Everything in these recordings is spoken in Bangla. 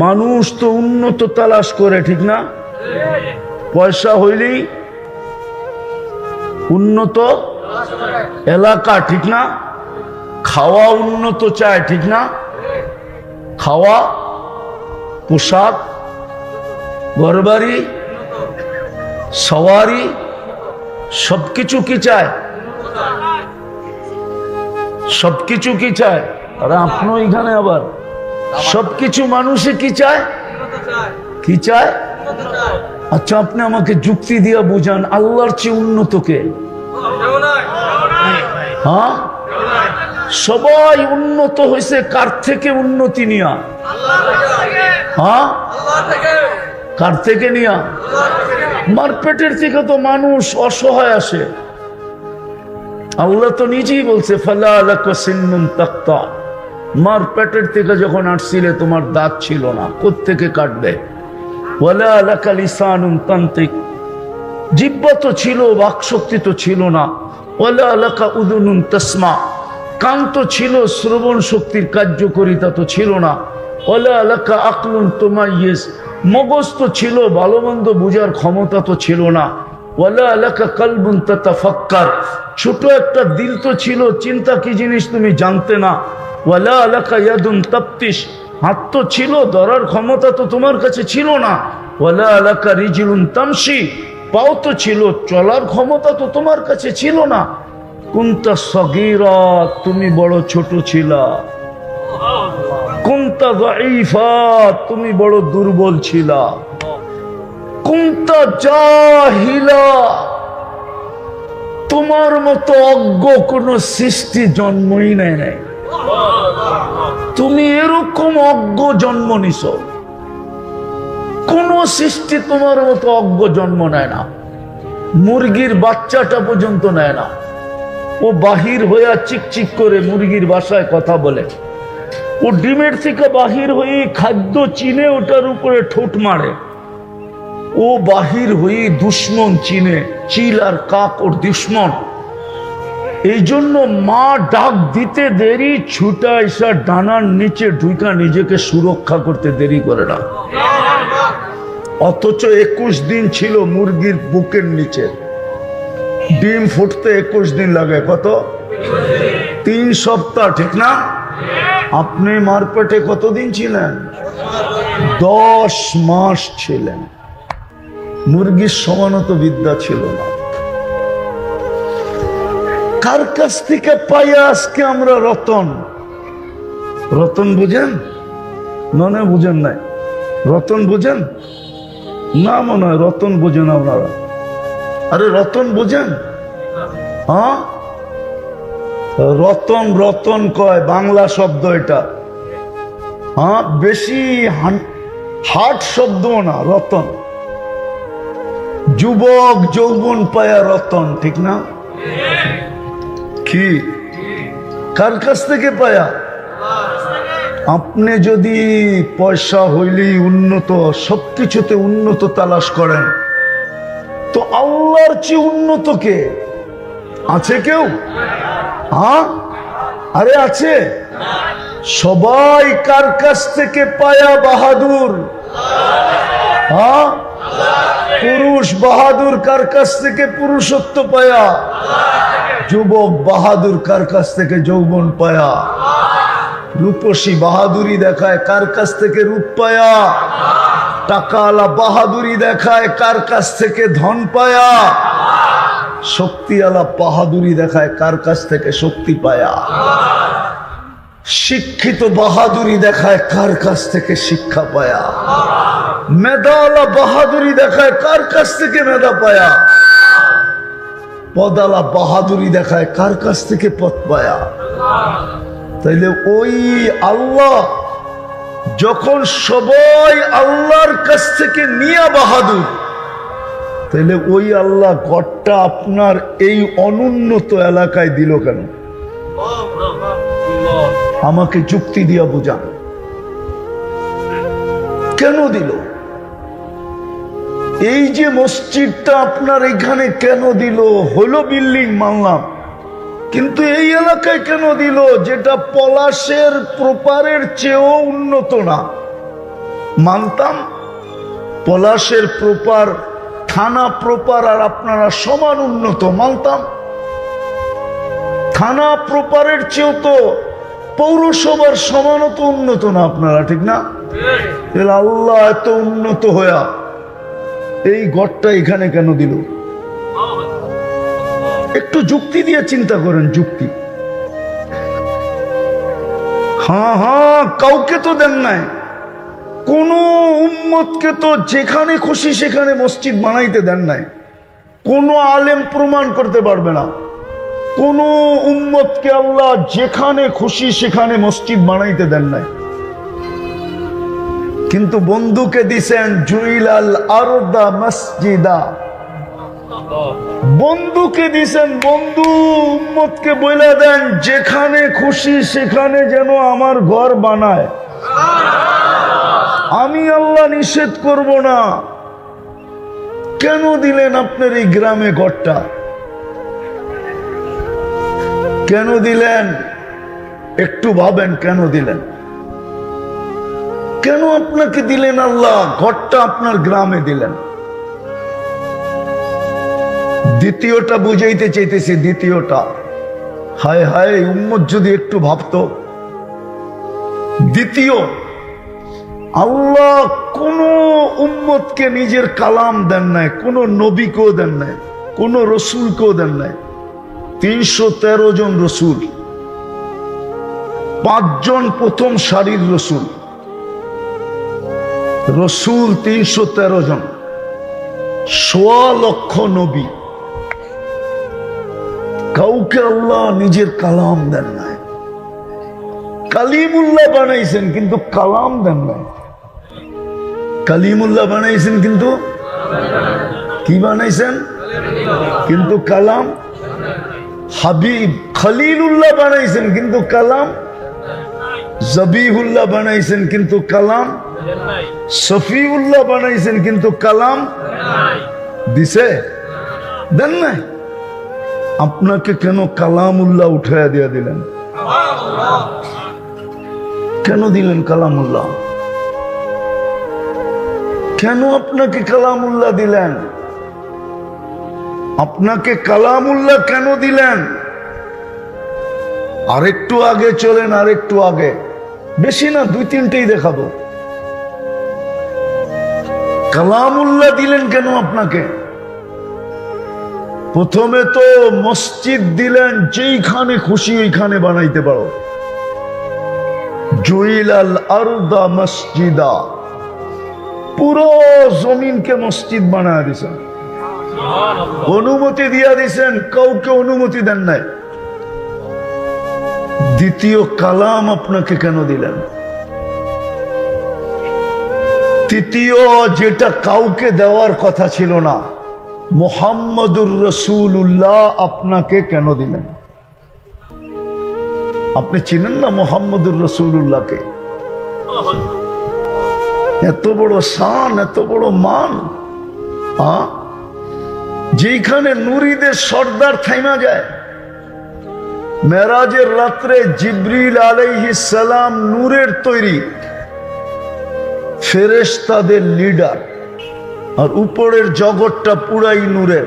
মানুষ তো উন্নত তালাশ করে, ঠিক না? পয়সা হইলেই উন্নত এলাকা, ঠিক না? খাওয়া উন্নত চায়, ঠিক না? খাওয়া, পোশাক, ঘরবাড়ি, সওয়ারি সবকিছু কি চায়? সবকিছু কি চায়? আর আপনিও এখানে আবার সবকিছু মানুষে কি চায়? কি চায়? আচ্ছা, আপনি আমাকে যুক্তি দিয়ে বুঝান, আল্লাহর চেয়ে উন্নত কে? হ্যাঁ, সবাই উন্নত হয়েছে কার থেকে? উন্নতি নিয়া। হ্যাঁ, কার থেকে নিয়া? মারপেটের থেকে তো মানুষ অসহায় আসে। আল্লাহ তো নিজেই বলছে, ফালা লাকা সিন্নুন তাক্তা, মারপেটের থেকে যখন আসছিলে তোমার দাঁত ছিল না, কোত্থেকে কাটবে? ওয়ালা লাকা লিসানুন তানতিক, জিহ্বা তো ছিল, বাকশক্তি তো ছিল না। ওয়ালা লাকা উযুনুন তাসমা, কান তো ছিল, শ্রবণ শক্তির কার্যকারিতা তো ছিল না। ওয়ালা লাকা আকলুন তুমাইয়িজ, মগজ তো ছিল, ভালো মন্দ বুঝার ক্ষমতা তো ছিল না। ওয়ালা লাকা কলবুন তাতাফাক্কার, ছোট একটা দিল তো ছিল, চিন্তা কি জিনিস তুমি জানতে না। ওয়ালা লাকা ইয়াদুন তাবতিশ, হাত তো ছিল, ধরার ক্ষমতা তো তোমার কাছে ছিল না। ওয়ালা লাকা রিজলুন তামশি, পাও তো ছিল, চলার ক্ষমতা তো তোমার কাছে ছিল না। কুনতা সগীরা, তুমি বড় ছোট ছিলা। কুনতা যায়ীফা, তুমি বড় দুর্বল ছিলা। কুনতা জাহিলা, তোমার মতো অজ্ঞ কোন সৃষ্টি জন্মই নেয় নাই। তুমি এরকম অজ্ঞ জন্ম নিছ, কোন সৃষ্টি তোমার মতো অজ্ঞ জন্ম নেয় না। মুরগির বাচ্চাটা পর্যন্ত নেয় না। ও বাহির হইয়া চিকচিক করে মুরগির ভাষায় কথা বলে। ও ডিমের থেকে বাহির হয়ে খাদ্য চিনে ওটার উপরে ঠোঁট মারে। ও বাহির হয়ে দুশ্মন চিনে, চিল আর কাক ওর দুশ্মন। এই জন্য মা ডাক দিতে দেরি, ছুটা এসা ডানার নিচে ঢুকা নিজেকে সুরক্ষা করতে দেরি করে না। অথচ 21 দিন ছিল মুরগির বুকের নিচে, ডিম ফুটতে 21 দিন লাগে। কত? 3 সপ্তাহ, ঠিক না? আপনি মারপেটে কতদিন ছিলেন? 10 মাস ছিলেন। মুরগির সমানত বিদ্যা ছিল না। কার কাছ থেকে পাইয়া আজকে আমরা রতন? রতন বুঝেন? মনে বুঝেন নাই? রতন বুঝেন না? মনে হয় রতন বুঝেন আপনারা। আরে রতন বুঝেন? হ্যাঁ, রতন রতন কয় বাংলা শব্দ এটা। হ্যাঁ, বেশি হার্ড শব্দ না রতন। যুবক যৌবন পায়া রতন, ঠিক না? কি কার কাছ থেকে পায়া? আপনি যদি পয়সা হইলেই উন্নত, সবকিছুতে উন্নত তালাশ করেন, তো আল্লাহর চেয়ে উন্নত কে আছে? কেউ? হ্যাঁ, আরে আছে? সবাই কার কাছ থেকে পায়া? বাহাদুর। হ্যাঁ, পুরুষ বাহাদুর কার কাছ থেকে? পুরুষত্ব পায়া। যুবক বাহাদুর কার কাছ থেকে? যৌবন পায়া। রূপসী বাহাদুরি দেখায় কার কাছ থেকে? রূপ পায়া। টাকাওয়ালা বাহাদুরি দেখায় কার কাছ থেকে? ধন পায়া। শক্তিওয়ালা বাহাদুরি দেখায় কার কাছ থেকে? শক্তি পায়া। শিক্ষিত বাহাদুরি দেখায় কার কাছ থেকে? শিক্ষা পায়া। মেধাওয়ালা বাহাদুরি দেখায় কার কাছ থেকে? মেধা পায়া। পদালা বাহাদুরি দেখায় কার কাছ থেকে? পদ পায়া। তাইলে ওই আল্লাহ যখন সবাই আল্লাহর কাছ থেকে নিয়া বাহাদুর, তাইলে ওই আল্লাহ ঘরটা আপনার এই অনুন্নত এলাকায় দিল কেন? আমাকে যুক্তি দিয়া বুঝান, কেন দিল? এই যে মসজিদটা আপনার এখানে কেন দিল? হলো বিল্ডিং মানলাম, কিন্তু এই এলাকায় কেন দিল, যেটা পলাশের প্রপারের চেয়েও উন্নত না? মানতাম পলাশের প্রপার থানা প্রপার আর আপনারা সমান উন্নত, মানতাম। থানা প্রপারের চেয়েও তো পৌরসভার সমানও তো উন্নত না আপনারা, ঠিক না? আল্লাহ এত উন্নত হইয়া এই ঘরটা এখানে কেন দিল? একটু যুক্তি দিয়ে চিন্তা করেন, যুক্তি। হ্যাঁ, কাউকে তো দেন নাই, কোন উম্মতকে তো যেখানে খুশি সেখানে মসজিদ বানাইতে দেন নাই। কোন আলেম প্রমাণ করতে পারবে না কোন উম্মতকে আল্লাহ যেখানে খুশি সেখানে মসজিদ বানাইতে দেন নাই। কিন্তু বন্ধুকে দিছেন জুইলাল আরদা মসজিদা, বন্ধুকে দিছেন। বন্ধু উম্মতকে বলে দেন যেখানে খুশি সেখানে যেন আমার ঘর বানায়, আমি আল্লাহ নিষেধ করব না। কেন দিলেন আপনার এই গ্রামে ঘরটা? কেন দিলেন? একটু ভাবেন, কেন দিলেন? কেন আপনাকে দিলেন আল্লাহ ঘরটা আপনার গ্রামে দিলেন? দ্বিতীয়টা বুঝাইতে চাইতেছি, দ্বিতীয়টা। হায় হায়, উম্মত যদি একটু ভাবতো। দ্বিতীয়, আল্লাহ কোন উম্মতকে নিজের কালাম দেন নাই, কোন নবীকেও দেন নাই, কোন রসুলকেও দেন নাই। 313 জন রসুল, 5 জন প্রথম সারির রসুল। রসুল 313 জন, 1.25 লক্ষ নবী। কাউকে আল্লাহ নিজের কালাম দেন নাই। কালিমুল্লাহ বানাইছেন কিন্তু কালাম দেন নাই। কালিমুল্লাহ বানাইছেন কিন্তু কি বানাইছেন? কিন্তু কালাম। হাবিব খলিলুল্লাহ বানাইছেন কিন্তু কালাম। জবিহুল্লাহ বানাইছেন কিন্তু কালাম। শফিউল্লাহ বানাইছেন কিন্তু কালাম দিছে? দেন নাই। আপনাকে কেন কালামুল্লাহ উঠাইয়া দিয়া দিলেন? কেন দিলেন কালামুল্লাহ? কেন আপনাকে কালামুল্লাহ দিলেন? আপনাকে কালামুল্লাহ কেন দিলেন? আরেকটু আগে চলেন, আরেকটু আগে, বেশি না, 2-3টেই দেখাবো। কালামুল্লাহ দিলেন কেন আপনাকে? প্রথমে তো মসজিদ দিলেন, যেইখানে খুশি ওইখানে বানাইতে পারো। জুইলাল আরদা মসজিদা, পুরো জমিনকে মসজিদ বানায় দিছেন। অনুমতি দিয়া দিছেন, কাউকে অনুমতি দেন নাই। দ্বিতীয়, কালাম আপনাকে কেন দিলেন? তৃতীয়, যেটা কাউকে দেওয়ার কথা ছিল না, মুহাম্মদুর রাসূলুল্লাহ আপনাকে কেন দিলেন? আপনি চিনেন না মুহাম্মদুর রাসূলুল্লাহকে? এত বড় শান, এত বড় মান, যেখানে নুরীদের সর্দার থাইমা যায়। মেরাজের রাত্রে জিবরিল আলাইহিস সালাম নূরের তৈরি, ফেরেশতাদের লিডার, আর উপরের জগৎটা পুরাই নূরের।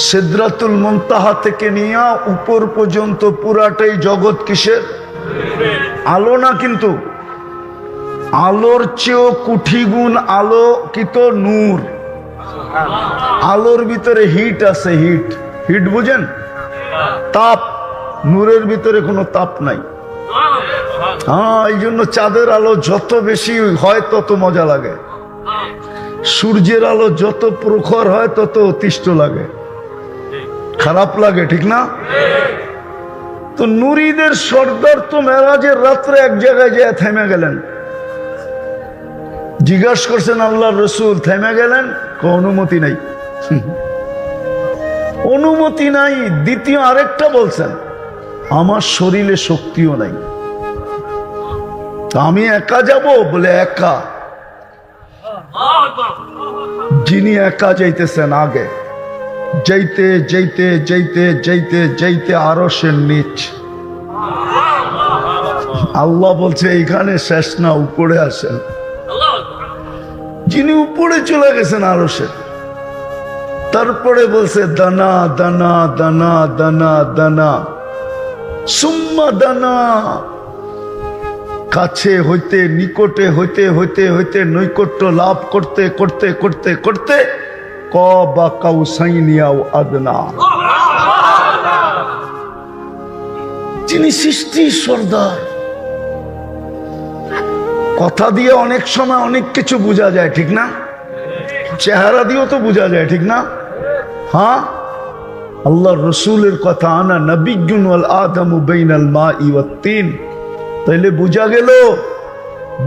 সিদরাতুল মুনতাহা থেকে নিয়ে উপর পর্যন্ত পুরাটাই জগৎ কিসের? আলো না, কিন্তু আলোর চেয়েও কোটি গুণ আলোকিত নূর। আলোর ভিতরে হিট আছে, হিট। হিট বুঝেন? তাপ। নূরের ভিতরে কোনো তাপ নাই। এই জন্য চাঁদের আলো যত বেশি হয় তত মজা লাগে, সূর্যের আলো যত প্রখর হয় তত অতিষ্ঠ লাগে, খারাপ লাগে, ঠিক না? তো নুরীদের সর্দার তো মেরাজের রাত্রে এক জায়গায় যেয়ে থেমে গেলেন। জিজ্ঞাসা করছেন আল্লাহর রাসূল, থেমে গেলেন? অনুমতি নাই। অনুমতি নাই। দ্বিতীয় আরেকটা বলছেন, আমার শরীরে শক্তিও নাই, আমি একা যাব? বলে একা। যিনি একা যাইতেছেন আগে, যাইতে যাইতে যাইতে যাইতে যাইতে আরশের নিচ, আল্লাহ বলছে এইখানে শেষ না, উপরে আসেন। যিনি উপরে চলে গেছেন আরশে, তারপরে বলছে দানা দানা দানা দানা দানা সুম্মা দানা, কাছে হইতে নিকটে হইতে হইতে হইতে নৈকট্য লাভ করতে করতে করতে করতে কবা কাউসাইনি আও আদনা। যিনি সৃষ্টির সর্দার। কথা দিয়ে অনেক সময় অনেক কিছু বোঝা যায়, ঠিক না? চেহারা দিয়েও তো বোঝা যায়, ঠিক না? হ্যাঁ, আল্লাহর রসুলের কথা, আনা নবিয়্যুন ওয়াল আদমু বাইনাল মাই ওয়াত তিন। তাইলে বোঝা গেল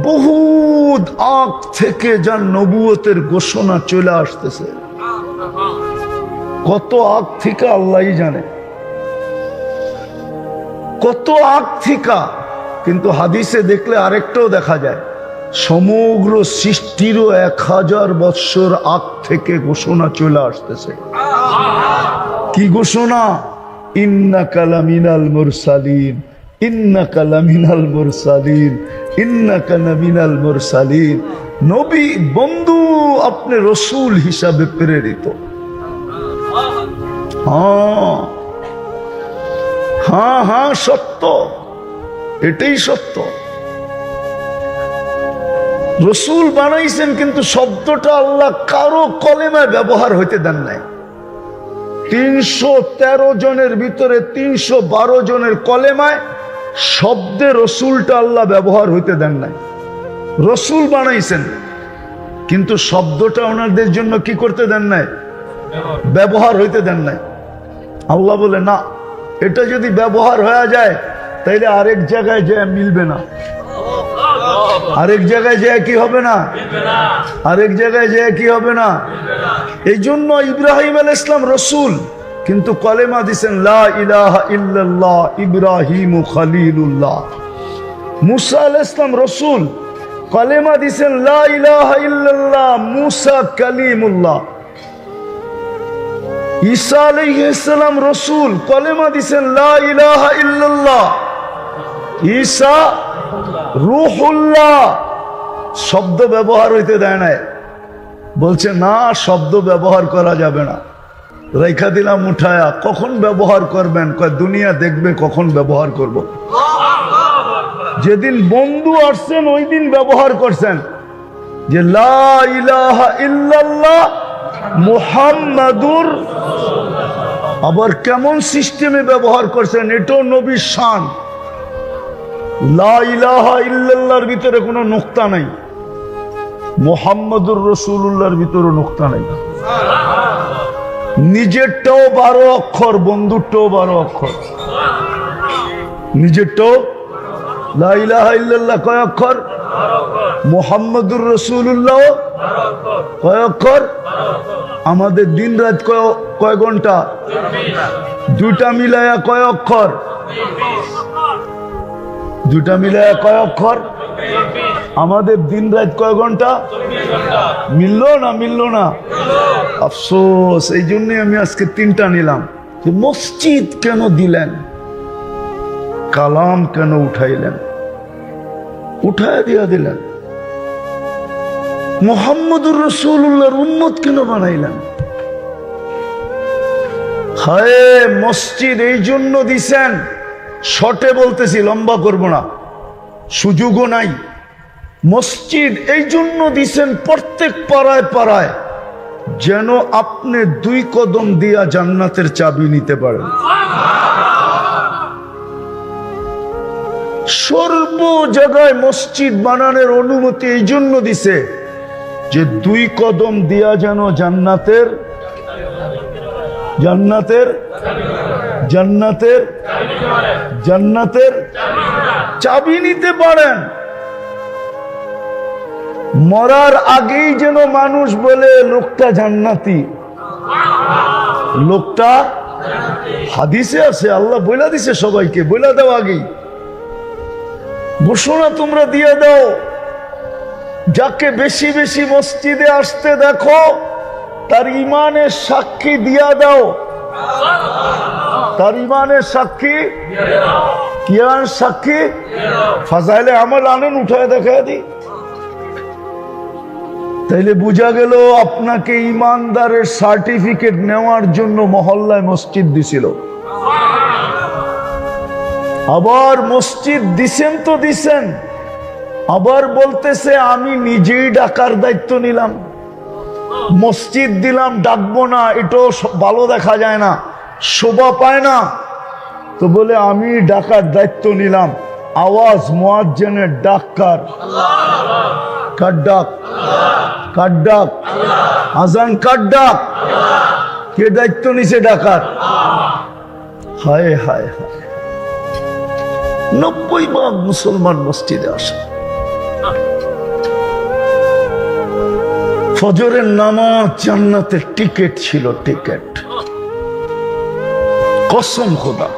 বহুত আগ থেকে যার নবুয়তের ঘোষণা চলে আসতেছে। কত আগ থেকে আল্লাহই জানে, কত আগ থেকে। কিন্তু হাদিসে দেখলে আরেকটাও দেখা যায়, সমগ্র সৃষ্টিরও 1000 বৎসর আগ থেকে ঘোষণা চলে আসতেছে। কি ঘোষণা? ইন্নাকা লামিনাল মুরসালিন, ইন্নাকা লামিনাল মুরসালিন, ইন্নাকা লামিনাল মুরসালিন। নবী বন্ধু, আপনি রসুল হিসাবে প্রেরিত। হ্যাঁ হ্যাঁ হ্যাঁ, সত্য, এটাই সত্য। রসুল বানাইছেন, কিন্তু শব্দটা আল্লাহ কারো কলেমায় ব্যবহার হইতে দেন নাই। 313 জনের ভিতরে 312 জনের কলেমায় শব্দে রসুলটা আল্লাহ ব্যবহার হইতে দেন নাই। রসুল বানাইছেন, কিন্তু শব্দটা ওনাদের জন্য কি করতে দেন নাই? ব্যবহার হইতে দেন নাই। আল্লাহ বলে না, এটা যদি ব্যবহার হয়ে যায় তাইলে আরেক জায়গায় যায় মিলবে না, আরেক জায়গায় যায় কি হবে না, আরেক জায়গায় যায় কি হবে না। এই জন্য ইব্রাহিম আলাইহিস সালাম রসুল, কিন্তু কলেমা দিছেন লা ইলাহা ইল্লাল্লাহ ইব্রাহিম খলিলুল্লাহ। মুসা আলাইহিস সালাম রসুল, কলেমা দিছেন লা ইলাহা ইল্লাল্লাহ মুসা কালিমুল্লাহ। ঈসা আলাইহিস সালাম রসুল, কলেমা দিছেন লা ইলাহা ইল্লাল্লাহ ঈসা রূহুল্লাহ। শব্দ ব্যবহার হইতে দেয় নাই, বলছে না শব্দ ব্যবহার করা যাবে না। রেখা দিলাম উঠায়া, কখন ব্যবহার করবেন? কয় দুনিয়া দেখবে কখন ব্যবহার করব। যেদিন বন্ধু আসছেন ওই দিন ব্যবহার করছেন যে লা ইলাহা ইল্লাল্লাহ মুহাম্মাদুর। আবার কেমন সিস্টেমে ব্যবহার করছেন, এটাও নবীর শান। লা ইলাহা ইল্লাল্লাহর ভিতরে কোনো নুকতা নাই, মুহাম্মাদুর রাসূলুল্লাহর ভিতরে নুকতা নাই। নিজেরটাও 12 অক্ষর, বন্ধুরটাও 12 অক্ষর। নিজেরটাও লা ইলাহা ইল্লাল্লাহ কয় অক্ষর, মুহাম্মাদুর রাসূলুল্লাহ কয় অক্ষর। আমাদের দিন রাত কয় ঘন্টা, দুটা মিলায়া কয় অক্ষর, দুটা মিলায়া কয় অক্ষর। আমাদের দিন রাত কয় ঘন্টা, মিললো না, মিললো না। আফসোস, এই জন্য আমি আজকে 3টা নিলাম। যে মসজিদ কেন দিলেন, কালাম কেন উঠাইলেন, উঠায় দিয়া দিলেন। মুহাম্মদুর রাসূলুল্লাহর উম্মত কেন বানাইলেন? হায়, মসজিদ এই জন্য দিছেন, শর্টে বলতেছি, লম্বা করব না, সুযোগও নাই। মসজিদ এই জন্য দিছেন প্রত্যেক পাড়ায় পাড়ায়, যেন আপনি 2 কদম দিয়া জান্নাতের চাবি নিতে পারেন। সর্ব জায়গায় মসজিদ বানানোর অনুমতি এই জন্য দিছে যে 2 কদম দিয়া যেন জান্নাতের জান্নাতের জান্নাতের জান্নাতের চাবি নিতে পারেন। মরার আগেই যেন মানুষ বলে লোকটা জান্নাতি, লোকটা। হাদিসে আছে, আল্লাহ বইলা দিছে সবাইকে, বইলা দাও আগেই ঘোষণা তোমরা দিয়ে দাও। যাকে বেশি বেশি মসজিদে আসতে দেখো তার ইমানের সাক্ষী দিয়া দাও। তার ইমানের সাক্ষী কিয়ার সাক্ষী ফাজাইলে আমল আনেন, উঠায় দেখা দিই। তাইলে বোঝা গেল আপনাকে ইমানদারের সার্টিফিকেট নেওয়ার জন্য মহল্লায় মসজিদ দিছিল। আবার মসজিদ দিছেন তো দিছেন, আবার বলতেছে আমি নিজেই ডাকার দায়িত্ব নিলাম। মসজিদ দিলাম, ডাকবো না, এটাও ভালো দেখা যায় না, শোভা পায় না, তো বলে আমি ডাকার দায়িত্ব নিলাম। আওয়াজ মুয়াজ্জিনের ডাক কার? কার ডাক? কার ডাক? আজান কার ডাক? কে দায়িত্ব নিছে ডাকার? হায় হায় হায়, 90% মুসলমান মসজিদে আসে। ফজরের নামাজ জান্নাতের টিকিট ছিল, টিকিট। কসম খোদা,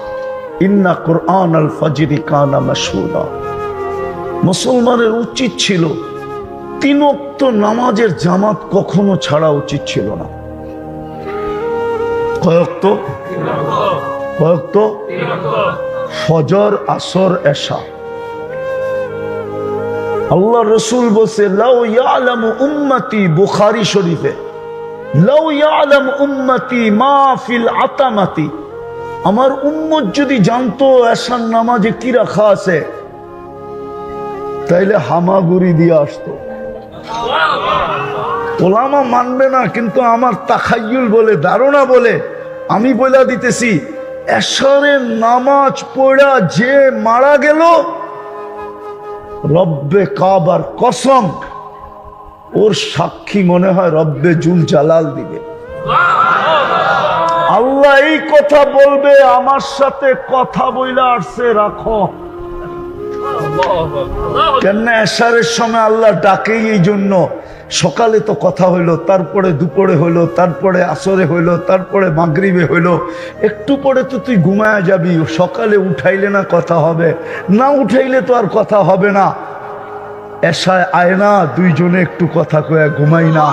ইন্না কুরআন আল ফাজরি কানা মাশহুদা। মুসলমানের উচিত ছিল 3 ওয়াক্ত নামাজের জামাত কখনো ছাড়া উচিত ছিল না। কয়ক্ত? কয়ক্ত? ফজর, আসর, এশা। আল্লাহ রসুল বলছে লাউ ইয়ালামু উম্মতি, বুখারী শরীফে, লাউ ইয়ালামু উম্মতি মা ফিল আতামাতি, আমার উম্মত যদি জানতো এশার নামাজে কি রাখা আছে, তাইলে হামাগুড়ি দিয়ে আসতো। ওলামা মানবে না, কিন্তু আমার তাখায়ুল বলে, ধারণা বলে আমি বলে দিতেছি, এশারের নামাজ পড়া যে মারা গেল, রব্বে কাবার কসম, ওর সাক্ষী মনে হয় রব্বে জুল জালাল দিবে। আল্লাহ এই কথা বলবে, আমার সাথে কথা বইলা আসছে, রাখো। কেন এশারের সময় আল্লাহ ডাকেই এই জন্য, সকালে তো কথা হইলো, তারপরে দুপুরে হইলো, তারপরে আসরে হইলো, তারপরে মাগরিবে হইলো, একটু পরে তো তুই ঘুমায় যাবি। সকালে উঠাইলে না কথা হবে, না উঠাইলে তো আর কথা হবে না। এশায় আয় না, দুইজনে একটু কথা কয়ে ঘুমাই না।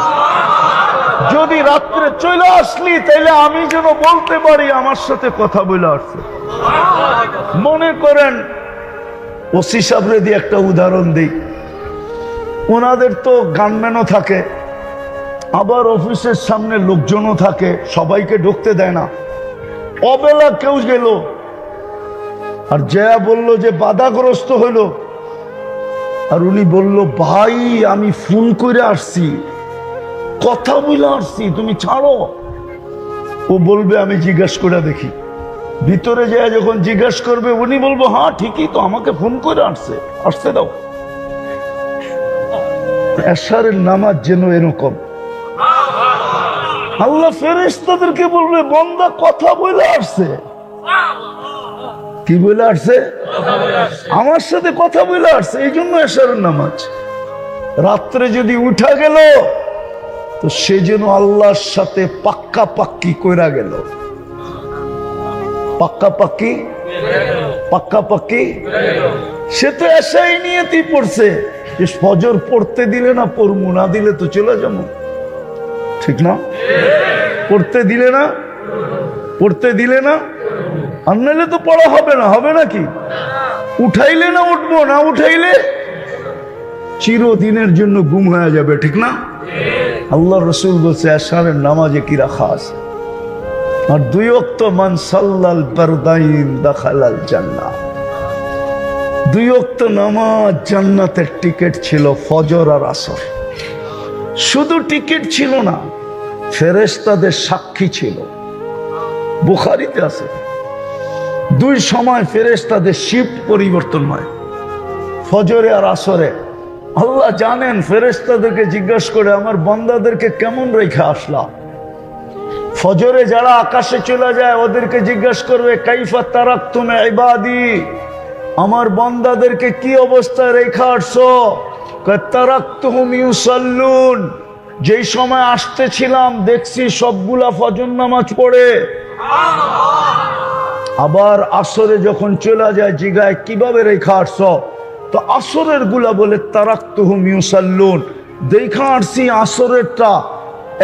যদি রাত্রে চলে আসলি, তাইলে আমি যেন বলতে পারি আমার সাথে কথা বলে আসছে। মনে করেন ওসি সাহেবরে দিয়ে একটা উদাহরণ দিই, ওনাদের তো গানম্যানও থাকে, আবার অফিসের সামনে লোকজনও থাকে, সবাইকে ঢুকতে দেয় না। অবেলা কেউ গেল আর জয়া বলল যে বাধাগ্রস্ত হইল, আর উনি বলল ভাই আমি ফোন করে আসছি, কথা বলে আসছি, তুমি ছাড়ো। ও বলবে আমি জিজ্ঞাসা করে দেখি। ভিতরে যায় যখন জিজ্ঞাসা করবে, উনি বলবো হ্যাঁ ঠিকই তো, আমাকে ফোন করে আসতে দাও। এশারের নামাজ যেন এরকম, আল্লাহ ফেরেশতাদেরকে বলবে বান্দা কথা বলে আসছে। কি বলে আসছে? আমার সাথে কথা বলে আসছে, এই জন্য এশারের নামাজ। রাত্রে যদি উঠা গেল, তো সে যেন আল্লাহর সাথে পাক্কা পাক্কি কইরা গেল। পাক্কা পাক্কি, পাক্কা পাক্কি। সে তো এশাই নিয়েতেই পড়ছে, ফজর পড়তে দিলে না পড়বো, না দিলে তো চলে যাবো, ঠিক না? পড়তে দিলে না, পড়তে দিলে না, আর নাহলে তো পড়া হবে না। হবে নাকি? উঠাইলে না উঠবো, না উঠাইলে চিরদিনের জন্য গুম হয়ে যাবে, ঠিক না? আল্লাহ রসুল বলছে এশারের নামাজে কি রাখা আছে। আর 2 ওয়াক্ত মান সাল্লাল বারদাইন দাখালাল জান্নাহ, 2 ওয়াক্ত নামাজ জান্নাতের টিকিট ছিল, ফজর আর আসর। শুধু টিকিট ছিল না, ফেরেশতাদের সাক্ষী ছিল। বুখারীতে আছে 2 সময় ফেরেশতাদের শিফট পরিবর্তন হয়, ফজরে আর আসরে। আল্লাহ জানেন, ফেরেশতাদেরকে জিজ্ঞাসা করে আমার বান্দাদেরকে কেমন রেখে আসলাম। ফজরে যারা আকাশে চলে যায়, ওদেরকে জিজ্ঞাসা করবে কাইফা তারাকতুম ইবাদি, আমার বান্দাদেরকে কি অবস্থায় রেখে আসছো? তারাকতুহুম ইউসাল্লুন, যেই সময় আসতেছিলাম দেখছি সবগুলা ফজর নামাজ পড়ে। আবার আসরে যখন চলে যায় জিগায় কিভাবে রেখে আসছো? তো আসরের গুলা বলে তারাকতুহুম ইউসাল্লুন, দেখা আসছি আসরেরটা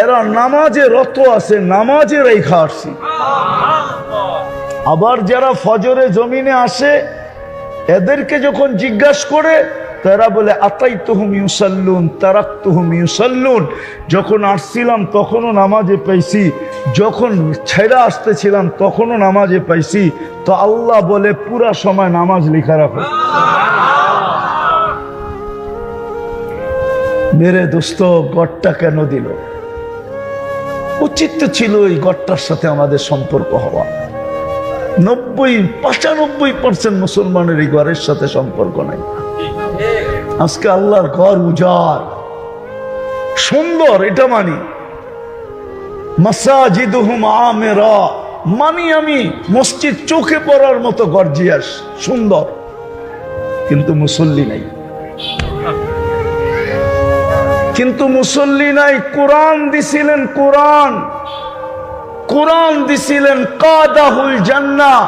এরা নামাজে রত আছে, নামাজে রেখা আসছি। আবার যারা ফজরে জমিনে আসে এদেরকে যখন জিজ্ঞাসা করে তারা বলে আতাইতুহুম ইউসাল্লুন তারাকতুহুম ইউসাল্লুন, যখন আসছিলাম তখনও নামাজে পাইছি, যখন ছেড়ে আসতেছিলাম তখনও নামাজে পাইছি। তো আল্লাহ বলে পুরা সময় নামাজ লিখা রাখো। মেরে দোস্ত, গড়টা কেন দিল? উচিত ছিল এই গড়টার সাথে আমাদের সম্পর্ক হওয়া। 95% মুসলমানের এই ঘরের সাথে সম্পর্ক নাই। আজকে আল্লাহর ঘর উজাড় সুন্দর, এটা মানি। মাসাজিদুহুম আমিরা, মানি আমি মসজিদ চোখে পড়ার মতো গর্জিয়াস সুন্দর, কিন্তু মুসল্লি নাই। কিন্তু মুসল্লি নাই। কোরআন দিছিলেন, কোরআন দিছিলেন কাদাহুল জান্নাহ,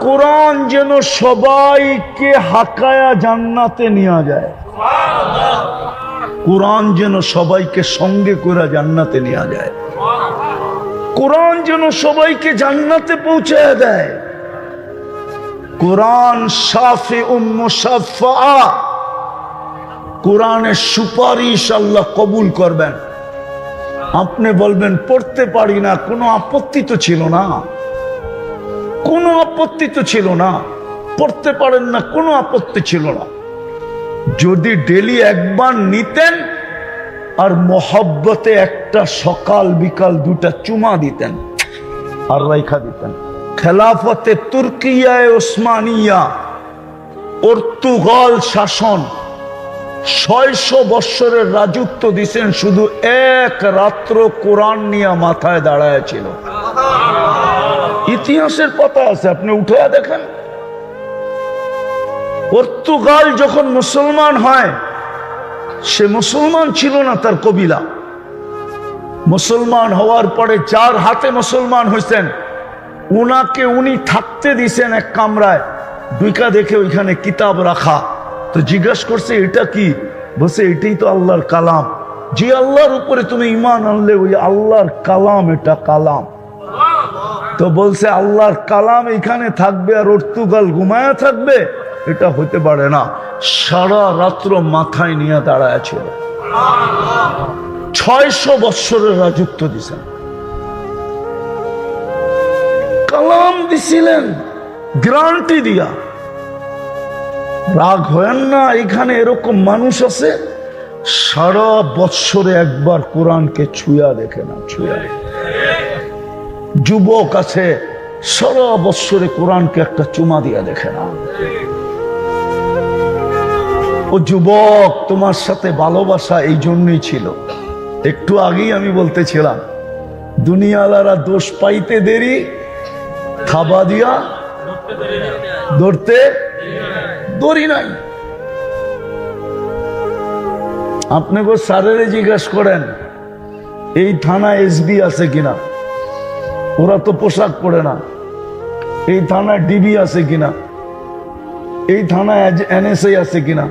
কোরআন যেন সবাইকে হাকায়া জান্নাতে নিয়ে যায়। কোরআন যেন সবাইকে সঙ্গে করে জান্নাতে নিয়ে যায়। কোরআন যেন সবাইকে জান্নাতে পৌঁছায় দেয়। কোরআন শাফিউম মুশাফফা, কোরআনের সুপারিশ আল্লাহ কবুল করবেন। আপনি বলবেন পড়তে পারি না, কোনো আপত্তি তো ছিল না, কোনো আপত্তি তো ছিল না। পড়তে পারেন না, কোনো আপত্তি ছিল না। যদি ডেলি একবার নিতেন আর মোহব্বতে একটা সকাল বিকাল দুটা চুমা দিতেন আর রাইখা দিতেন। খেলাফতে তুর্কিয়ায় ওসমানিয়া, পর্তুগাল শাসন 600 বৎসরের রাজত্ব দিছেন, শুধু এক রাত্র কোরআন নিয়ে মাথায় দাঁড়ায় ছিল। ইতিহাসের পাতা আছে, আপনি উঠে দেখেন। পর্তুগাল যখন মুসলমান হয়, সে মুসলমান ছিল না, তার কবিলা মুসলমান হওয়ার পরে যার হাতে মুসলমান হয়েছেন উনি থাকতে দিছেন এক কামরায়। দুইকা দেখে ওইখানে কিতাব রাখা, তো জিজ্ঞাসা করছে এটা কি? বলছে এটাই তো আল্লাহর কালাম। যে আল্লাহর উপরে তুমি ঈমান আনলে ওই আল্লাহর কালাম, এটা কালাম। তো বলছে আল্লাহর কালাম এখানে থাকবে আর পর্তুগাল ঘুমায়া থাকবে? এটা হতে পারে না। সারা রাত্র মাথায় নিয়ে দাঁড়ায় ছিল। 600 বৎসরের রাজত্ব দিছেন, কালাম দিছিলেন গ্যারান্টি দিয়া। রাগ হয়েন না, এখানে এরকম মানুষ আছে সারা বৎসরে একবার কোরআনকে ছুঁয়া দেখে না, ছুঁয়া। যুবক আছে সারা বৎসরে কোরআনকে একটা চুমা দিয়া দেখে না। ও যুবক, তোমার সাথে ভালোবাসা এই জন্যই ছিল। একটু আগেই আমি বলতেছিলাম, দুনিয়ালারা দোষ পাইতে দেরি, থাবা দিয়া ধরতে দড়ি নাই। আপনি গো স্যারেরে জিজ্ঞাসা করেন এই থানায় এসবি আছে কিনা, ওরা তো পোশাক পরে না। এই থানায় ডিবি আছে কিনা, এই থানায় এনএসআই আছে কিনা,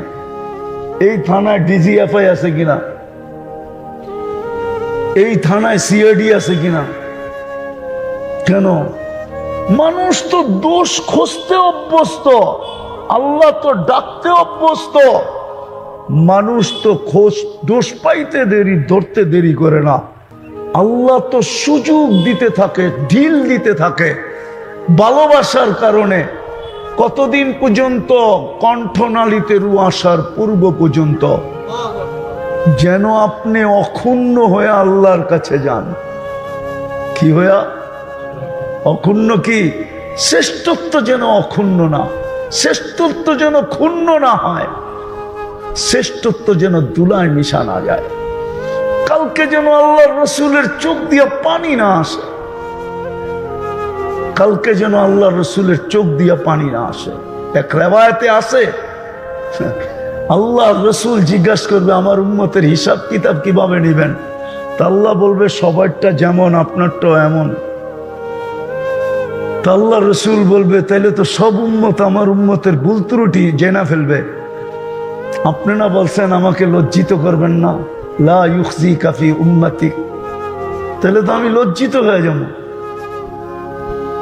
এই থানায় ডিজিএফআই আছে কিনা, এই থানায় সিআইডি আছে কিনা। কেন? মানুষ তো দোষ খুঁজতে অভ্যস্ত, আল্লাহ তো ডাকতে অভ্যস্ত। মানুষ তো দোষ পাইতে দেরি, ধরতে দেরি করে না। আল্লাহ তো সুযোগ দিতে থাকে, ঢিল দিতে থাকে ভালোবাসার কারণে। কতদিন পর্যন্ত? কণ্ঠনালীতে রু আসার পূর্ব পর্যন্ত, যেন আপনি অক্ষুণ্ণ হয়ে আল্লাহর কাছে যান। কি হইয়া? অক্ষুণ্ণ। কি? শ্রেষ্ঠত্ব যেন অক্ষুণ্ণ না, শ্রেষ্ঠত্ব যেন ক্ষুণ্ণ না হয়, শ্রেষ্ঠত্ব যেন দুলায় মিশা না যায়। কালকে যেন আল্লাহর রসুলের চোখ দিয়ে পানি না আসে, কালকে যেন আল্লাহর রসুলের চোখ দিয়ে পানি না আসে। এক রেওয়ায়েতে আছে, আল্লাহর রসুল জিজ্ঞাসা করবে আমার উম্মতের হিসাব কিতাব কিভাবে নেবেন? তা আল্লাহ বলবে সবারটা যেমন আপনারটাও এমন। তা আল্লাহ রসুল বলবে তাইলে তো সব উম্মত আমার উম্মতের ভুল ত্রুটি জেনা ফেলবে। আপনি না বলছেন আমাকে লজ্জিত করবেন না, লা ইউখজিকা ফি উম্মতিক, তাহলে তো আমি লজ্জিত হয়ে যাব।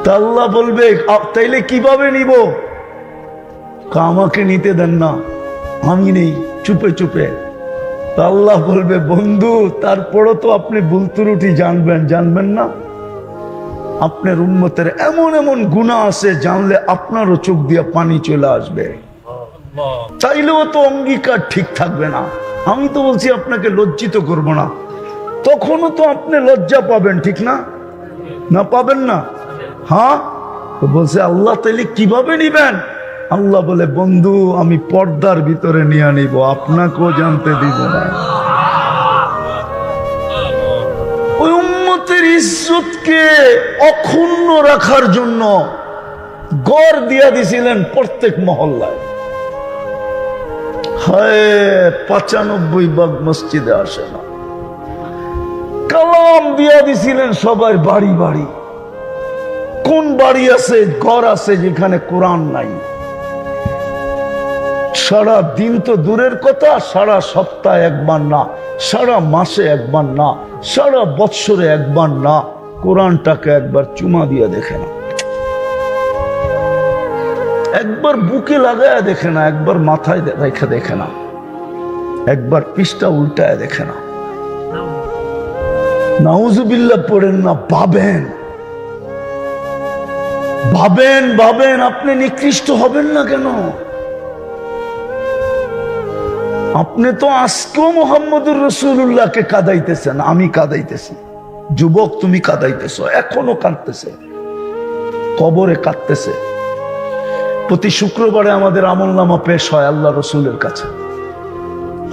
তা আল্লাহ বলবে তাইলে কিভাবে নিব? আমাকে নিতে দেন না, আমি নেই, চুপে চুপে। তা আল্লাহ বলবে বন্ধু তারপরও তো আপনি ভুল ত্রুটি জানবেন না? আপনার উম্মতের এমন এমন গুনাহ আছে জানলে আপনারও চোখ দিয়ে পানি চলে আসবে, চাইলেও তো অঙ্গীকার ঠিক থাকবে না। আমি তো বলছি আপনাকে লজ্জিত করব না, তখনও তো আপনি লজ্জা পাবেন, ঠিক না? না পাবেন না? হ্যাঁ। তো বলছে আল্লাহ তাইলে কিভাবে নিবেন? আল্লাহ বলে বন্ধু আমি পর্দার ভিতরে নিয়ে নিব, আপনাকেও জানতে দিব না। ওই উম্মতের ইজ্জতকে অক্ষুণ্ণ রাখার জন্য গড় দিয়া দিছিলেন প্রত্যেক মহল্লায়। হায় 95 ভাগ মসজিদে আসে না। কালাম দিয়া দিছিলেন সবার বাড়ি বাড়ি। কোন বাড়ি আছে, ঘর আছে যেখানে কোরআন নাই? সারা দিন তো দূরের কথা, সারা সপ্তাহে একবার না, সারা মাসে একবার না, সারা বৎসরে একবার না, কোরআনটাকে একবার চুমা দিয়ে দেখে না, একবার বুকে লাগায় দেখে না, একবার মাথায় রেখে দেখে না, একবার পৃষ্ঠা উল্টায় দেখে না। নাউজুবিল্লাহ পড়েন না, ভাবেন ভাবেন ভাবেন আপনি নিকৃষ্ট হবেন না কেন? আপনি তো আজকেও মুহাম্মদুর রাসূলুল্লাহকে কাঁদাইতেছেন, আমি কাঁদাইতেছি। যুবক তুমি কাঁদাইতেছ, এখনো কাঁদতেছে, কবরে কাঁদতেছে। প্রতি শুক্রবারে আমাদের আমলনামা পেশ হয় আল্লাহ রসুলের কাছে,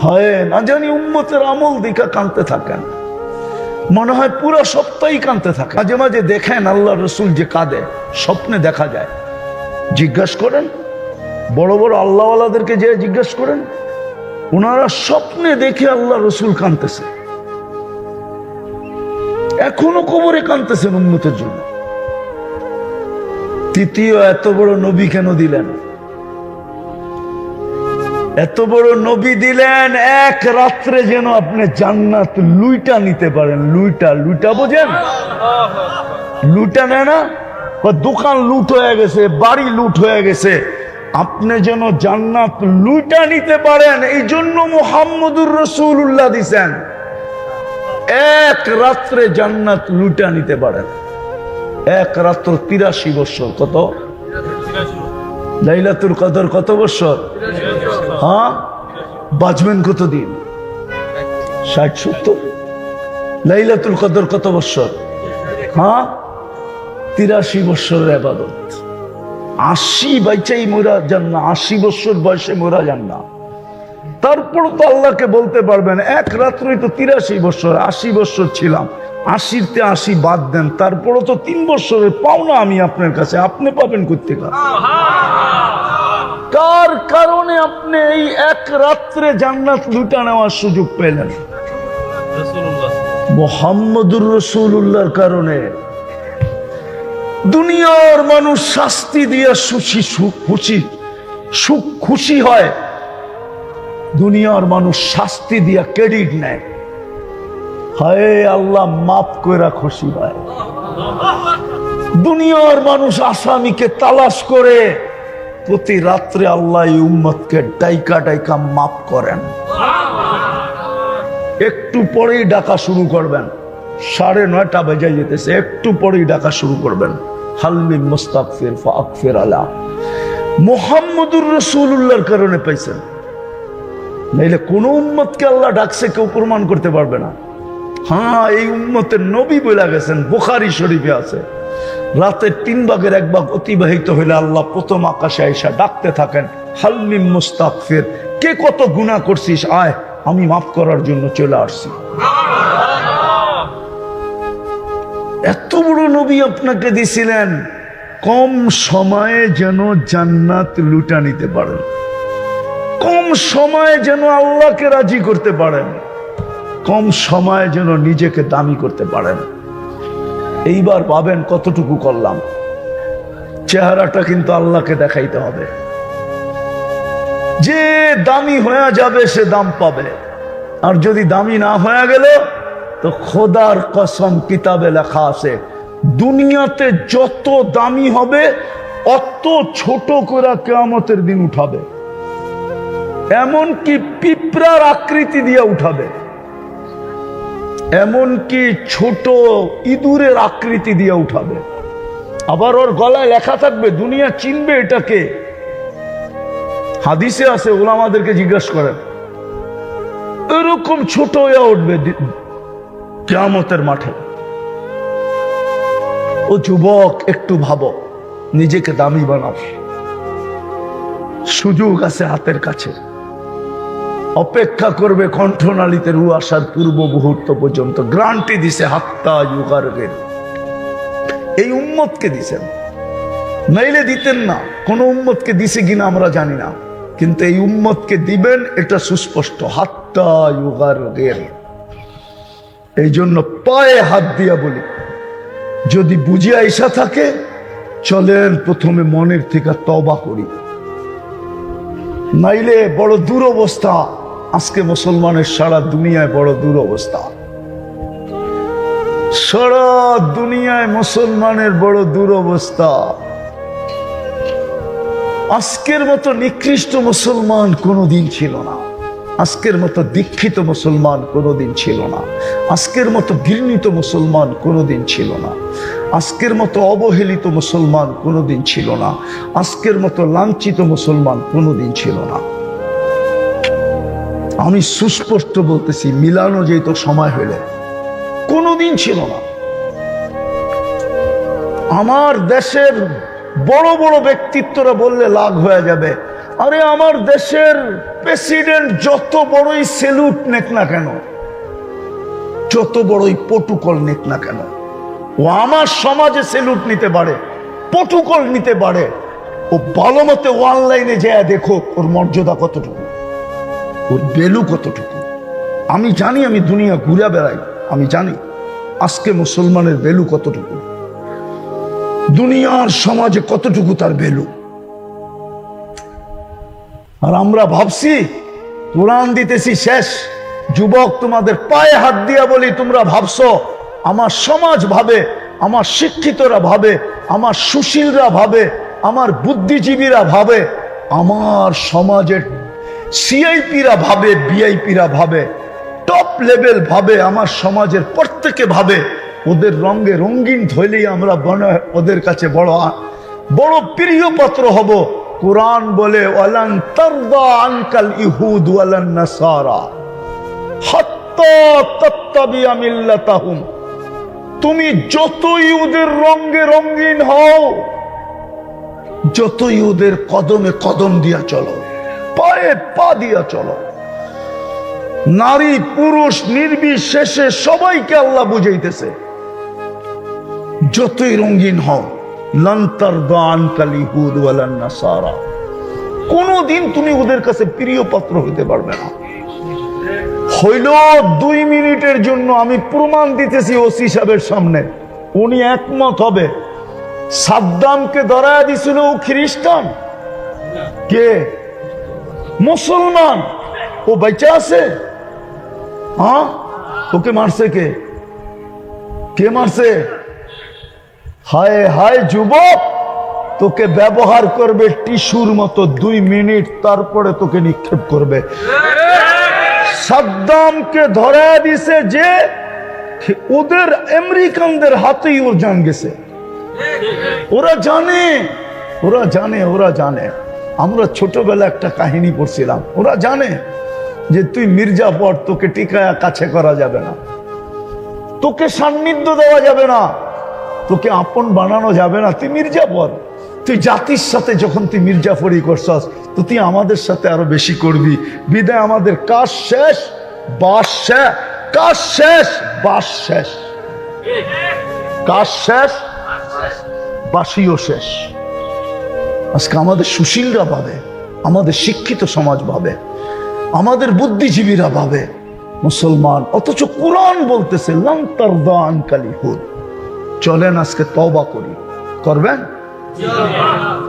হয় না জানি উম্মতের আমল দিকা কাঁদতে থাকেন, মনে হয় পুরো সপ্তাহই কাঁদতে থাকে। মাঝে মাঝে দেখেন আল্লাহ রসুল যে কাঁদে, স্বপ্নে দেখা যায়। জিজ্ঞাসা করেন বড় বড় আল্লাহওয়ালাদেরকে যে জিজ্ঞাসা করেন, ওনারা স্বপ্নে দেখে আল্লাহ রসুল কাঁদতেছে, এখনো কবরে কাঁদতেছেন উম্মতের জন্য। তৃতীয়, এত বড় নবী কেন দিলেন? এত বড় নবী দিলেন এক রাত্রে যেন আপনি জান্নাত লুইটা নিতে পারেন। লুইটা বোঝেন? লুটা নেয় না, দোকান লুট হয়ে গেছে, বাড়ি লুট হয়ে গেছে, আপনি যেন জান্নাত লুইটা নিতে পারেন, এই জন্য মুহাম্মদুর রাসূলুল্লাহ দিছেন। এক রাত্রে জান্নাত লুটা নিতে পারেন। এক রাত্র 83 বছর। কত? লাইলাতুল কদর কত বছর? হ্যাঁ, বাঁচবেন কতদিন? 60-70। লাইলাতুল কদর কত বছর? হ্যাঁ, 83 বছরের ইবাদত। 80 বাইচাই মোরা যান না, 80 বছর বয়সে মোরা যান না। তারপর তো আল্লাহকে বলতে পারবেন এক রাত্রেই তো 83 বছর, 80 বছর ছিলাম, 80-তে 80 বাদ দেন, তারপরও তো 3 বছরের পাওনা আমি আপনার কাছে, আপনি পাবেন কোত্থেকে? কার কারণে আপনি এই এক রাত্রে জান্নাত লুটা নেওয়ার সুযোগ পেলেন? মুহাম্মদুর রাসূলুল্লাহর কারণে। দুনিয়ার মানুষ শাস্তি দিয়ে খুশি হয়, দুনিয়ার মানুষ শাস্তি দিয়া ক্রেডিট নেয়। হায় আল্লাহ মাফ কইরা খুশি হয়। দুনিয়ার মানুষ আসামিকে তালাশ করে, প্রতি রাত্রে আল্লাহ এই উম্মতকে ডাইকা মাফ করেন। একটু পরেই ডাকা শুরু করবেন, 9:30 বেজে যেতেছে, একটু পরেই ডাকা শুরু করবেন, হাল মিন মুস্তাগফির ফাগফির আলা। মুহাম্মদুর রাসূলুল্লাহর কারণে পাইছেন, নাইলে কোন উম্মতকে আল্লাহ ডাকছে কেউ প্রমাণ করতে পারবে না। হ্যাঁ, এই উম্মতের নবী বলে গেছেন, বুখারী শরীফে আছে, রাতের 3 ভাগের 1 ভাগ অতিবাহিত হইলে আল্লাহ প্রথম আকাশে আইসা ডাকতে থাকেন, হাল মিন মুস্তাগফির, কে কত গুনাহ করছিস আয়, আমি মাফ করার জন্য চলে আসছি। এত বড় নবী আপনাকে দিছিলেন, কম সময়ে যেন জান্নাত লুটা নিতে পারেন, কম সময়ে যেন আল্লাহকে রাজি করতে পারেন, কম সময়ে যেন নিজেকে দামি করতে পারেন। এইবার ভাবেন কতটুকু করলাম। চেহারাটা কিন্তু আল্লাহকে দেখাইতে হবে। যে দামি হয়ে যাবে সে দাম পাবে, আর যদি দামি না হয়ে গেল তো খোদার কসম কিতাবে লেখা আছে দুনিয়াতে যত দামি হবে অত ছোট করে কিয়ামতের দিন উঠাবে, এমনকি পিঁপড়ার আকৃতি দিয়ে উঠাবে, এমনকি ছোট ইঁদুরের আকৃতি দিয়ে উঠাবে। আবার ওর গলায় লেখা থাকবে, দুনিয়া চিনবে এটাকে। হাদিসে আছে, ওলামাদেরকে জিজ্ঞাসা করেন, এরকম ছোট হয়ে উঠবে কিয়ামতের মাঠে। ও যুবক, একটু ভাবো, নিজেকে দামি বানাও। সুযোগ আছে হাতের কাছে, অপেক্ষা করবে কণ্ঠনালীতে রু আসার পূর্ব মুহূর্ত পর্যন্ত। গ্রান্টি দিছে হাত্তা ইউগারগির। এই উম্মতকে দিছেন, নাইলে দিতেন না। কোন উম্মতকে দিছে কিনা আমরা জানি না, কিন্তু এই উম্মতকে দিবেন এটা সুস্পষ্ট, হাত্তা ইউগারগির। এই জন্য পায়ে হাত দিয়া বলি, যদি বুঝিয়া ইসা থাকে চলেন প্রথমে মনের থেকে তওবা করি, নাইলে বড় দুরবস্থা। আজকে মুসলমানের সারা দুনিয়ায় বড় দুরবস্থা, সারা দুনিয়ায় মুসলমানের বড় দুরবস্থা। আজকের মতো নিকৃষ্ট মুসলমান কোনোদিন ছিল না, আজকের মতো দীক্ষিত মুসলমান কোনোদিন ছিল না, আজকের মতো ঘৃণিত মুসলমান কোনোদিন ছিল না, আজকের মতো অবহেলিত মুসলমান কোনোদিন ছিল না, আজকের মতো লাঞ্ছিত মুসলমান কোনোদিন ছিল না। আমি সুস্পষ্ট বলতেছি, মিলানো যেত সময় হলে, কোনোদিন ছিল না। আমার দেশের বড় বড় ব্যক্তিত্বরা বললে লাভ হয়ে যাবে, আরে আমার দেশের প্রেসিডেন্ট যত বড়ই সেলুট নেক না কেন, যত বড়ই প্রটোকল নেক না কেন, ও আমার সমাজে সেলুট নিতে পারে, প্রটোকল নিতে পারে। ও ভালো মতে অনলাইনে যায় দেখো ওর মর্যাদা কতটুকু, ওর ভ্যালু কতটুকু। আমি জানি, আমি দুনিয়া ঘুরে বেড়াই, আমি জানি আজকে মুসলমানের ভ্যালু কতটুকু, দুনিয়ার সমাজে কতটুকু তার ভ্যালু। আর আমরা ভাবছি কোরআন দিতেছি শেষ। যুবক, তোমাদের পায়ে হাত দিয়া বলি, তোমরা ভাবছো আমার সমাজ ভাবে, আমার শিক্ষিতরা ভাবে, আমার সুশীলরা ভাবে, আমার বুদ্ধিজীবীরা ভাবে, আমার সমাজের সিআইপিরা ভাবে, বিআইপিরা ভাবে, টপ লেভেল ভাবে, আমার সমাজের প্রত্যেকে ভাবে ওদের রঙে রঙিন ধইলেই আমরা ওদের কাছে বড় বড় প্রিয় পাত্র হব। কুরআন বলে, ওয়ালান তারদা আনকাল ইহুদ ওয়ালান নাসারা হাত্তা তাত্তাবিআ মিল্লাতাহুম। তুমি যতই ওদের রঙে রঙিন হও, যতই ওদের কদমে কদম দিয়া চলো, পায়ে পা দিয়া চলো, নারী পুরুষ নির্বিশেষে সবাইকে আল্লাহ বুঝাইতেছে, যতই রঙিন হও, লান তারদা আনকাল ইহুদ ওয়ালান নাসারা, কোনদিন তুমি ওদের কাছে প্রিয় পাত্র হইতে পারবে না। হইল 2 মিনিটের জন্য, আমি প্রমাণ দিতেছি ওসি সাহেবের সামনে, উনি একমত হবে। সাদ্দামকে ধরায় দিছিল ও খ্রিস্টান, কে মুসলমান, ও বেঁচে আছে? হ্যাঁ, ওকে মারছে কে? কে মারছে? হায় হায় যুবক, তোকে ব্যবহার করবে টিস্যুর মতো 2 মিনিট, তারপরে তোকে নিক্ষেপ করবে। সাদ্দামকে ধরায় দিছে যে ওদের আমেরিকানদের হাতেই ওর জান গেছে। ওরা জানে, ওরা জানে, ওরা জানে। আমরা ছোটবেলা একটা কাহিনী পড়ছিলাম, ওরা জানে যে তুই মির্জাফর, তোকে টিকায়া কাছে করা যাবে না, তোকে সান্নিধ্য দেওয়া যাবে না, তোকে আপন বানানো যাবে না, তুই মির্জাফর। তুই জাতির সাথে যখন তুই মির্জাফরি করছস, তো তুই আমাদের সাথে আরো বেশি করবি। বিদায় আমাদের কাজ শেষ, বাস শেষ, কাজ শেষ, বাস শেষ, কাজ শেষ, বাসিও শেষ। আজকে আমাদের সুশীলরা ভাবে, আমাদের শিক্ষিত সমাজ ভাবে, আমাদের বুদ্ধিজীবীরা ভাবে মুসলমান, অথচ কুরআন বলতেছে লান তারদা আনকাল ইহুদ। চলেন আজকে তওবা করি। করবেন?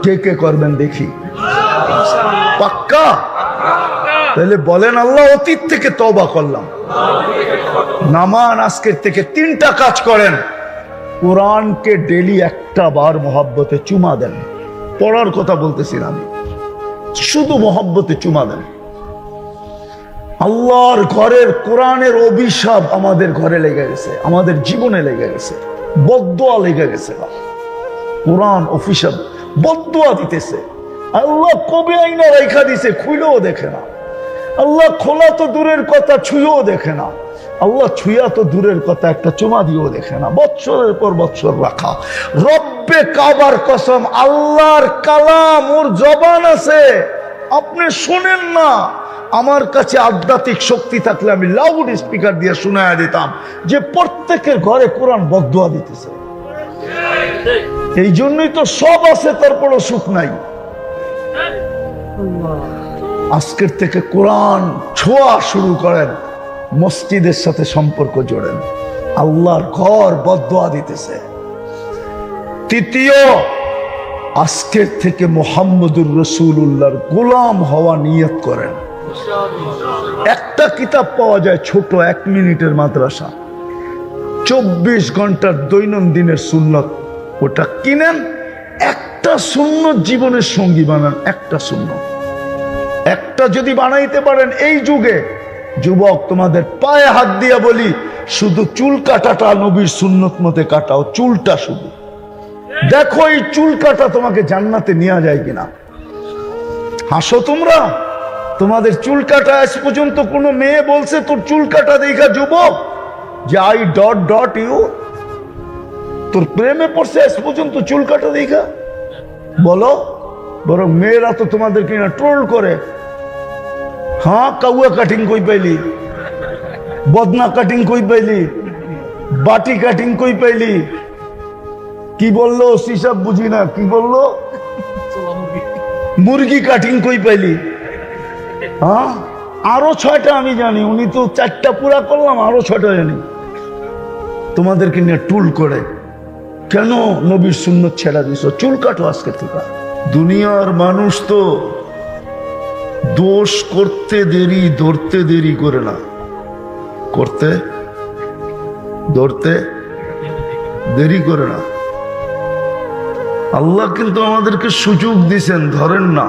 কে কে করবেন দেখি? পাক্কা? তাহলে বলেন, আল্লাহ অতীত থেকে তওবা করলাম। নামান আজকের থেকে 3টা কাজ করেন। কোরআনকে ডেলি একটা বার মহব্বতে চুমা দেন। পড়ার কথা বলতেছি না আমি, শুধু মহব্বতে চুমা দেন। আল্লাহর ঘরের কোরআনের অভিশাপ আমাদের ঘরে লেগে গেছে, আমাদের জীবনে লেগে গেছে, বদদুয়া লেগে গেছে। কোরআন অভিশাপ বদদুয়া দিতেছে। আল্লাহ কবে আইনা রেখা দিছে, খুইলেও দেখে না। আল্লাহ খোলা তো দূরের কথা, ছুঁয়েও দেখে না। আল্লাহ ছুঁয়া তো দূরের কথা, একটা চুমা দিয়েও দেখে না। বৎসরের পর বৎসর রাখা। রব্বে কাবার কসম, আল্লাহর কালাম, ওর জবান আছে, আপনি শোনেন না। আমার কাছে আধ্যাত্মিক শক্তি থাকলে আমি লাউড স্পিকার দিয়ে শোনায়া দিতাম যে প্রত্যেকের ঘরে কোরআন বদদুয়া দিতেছে। এই জন্যই তো সব আছে, তারপরও সুখ নাই। আজকের থেকে কোরআন ছোঁয়া শুরু করেন, মসজিদের সাথে সম্পর্ক জোড়েন। আল্লাহর ঘর বদদুয়া দিতেছে। তৃতীয়, আজকের থেকে মুহাম্মদুর রাসূলুল্লাহর গোলাম হওয়া নিয়ত করেন। একটা কিতাব পাওয়া যায় ছোট, 1 মিনিটের মাদ্রাসা, 24 ঘন্টার দৈনন্দিনের সুন্নত। ওটা কিনেন, একটা সুন্নত জীবনের সঙ্গী বানান। একটা সুন্নত, একটা যদি বানাইতে পারেন এই যুগে, যুবক তোমাদের পায়ে হাত দিয়া বলি, শুধু চুল কাটাটা নবীর সুন্নত মতে কাটাও, চুলটা শুধু দেখো, এই চুল কাটা তোমাকে জান্নাতে নিয়ে যায় কিনা। হাসো তোমরা, তোমাদের চুল কাটা আজ পর্যন্ত কোনো মেয়ে বলছে তোর চুল কাটা দেখা যুবক যে আই ডট ডট ইউ, তোর প্রেমে পড়ছে আজ পর্যন্ত চুল কাটা দেখা? বলো। বরং মেয়েরা তো তোমাদের কিনা ট্রোল করে। হ্যাঁ, কাউয়া কাটিং কই পাইলি, বদনা কাটিং কই পাইলি, বাটি কাটিং কই পাইলি, কি বললো সিসাব বুঝি না, কি বললো, মুরগি কাটিং কই পাইলি। হ্যাঁ, আরো 6টা আমি জানি, উনি তো 4টা পুরা করলাম, আরো 6টা জানি। তোমাদেরকে নিয়ে টুল করে কেন নবীর সুন্নত ছেড়া দিছ? চুল কাটো আজকে থেকে। দুনিয়ার মানুষ তো দোষ করতে দেরি, ধরতে দেরি করে না। করতে ধরতে দেরি করে না। আল্লাহ কিন্তু আমাদেরকে সুযোগ দিছেন, ধরেন না।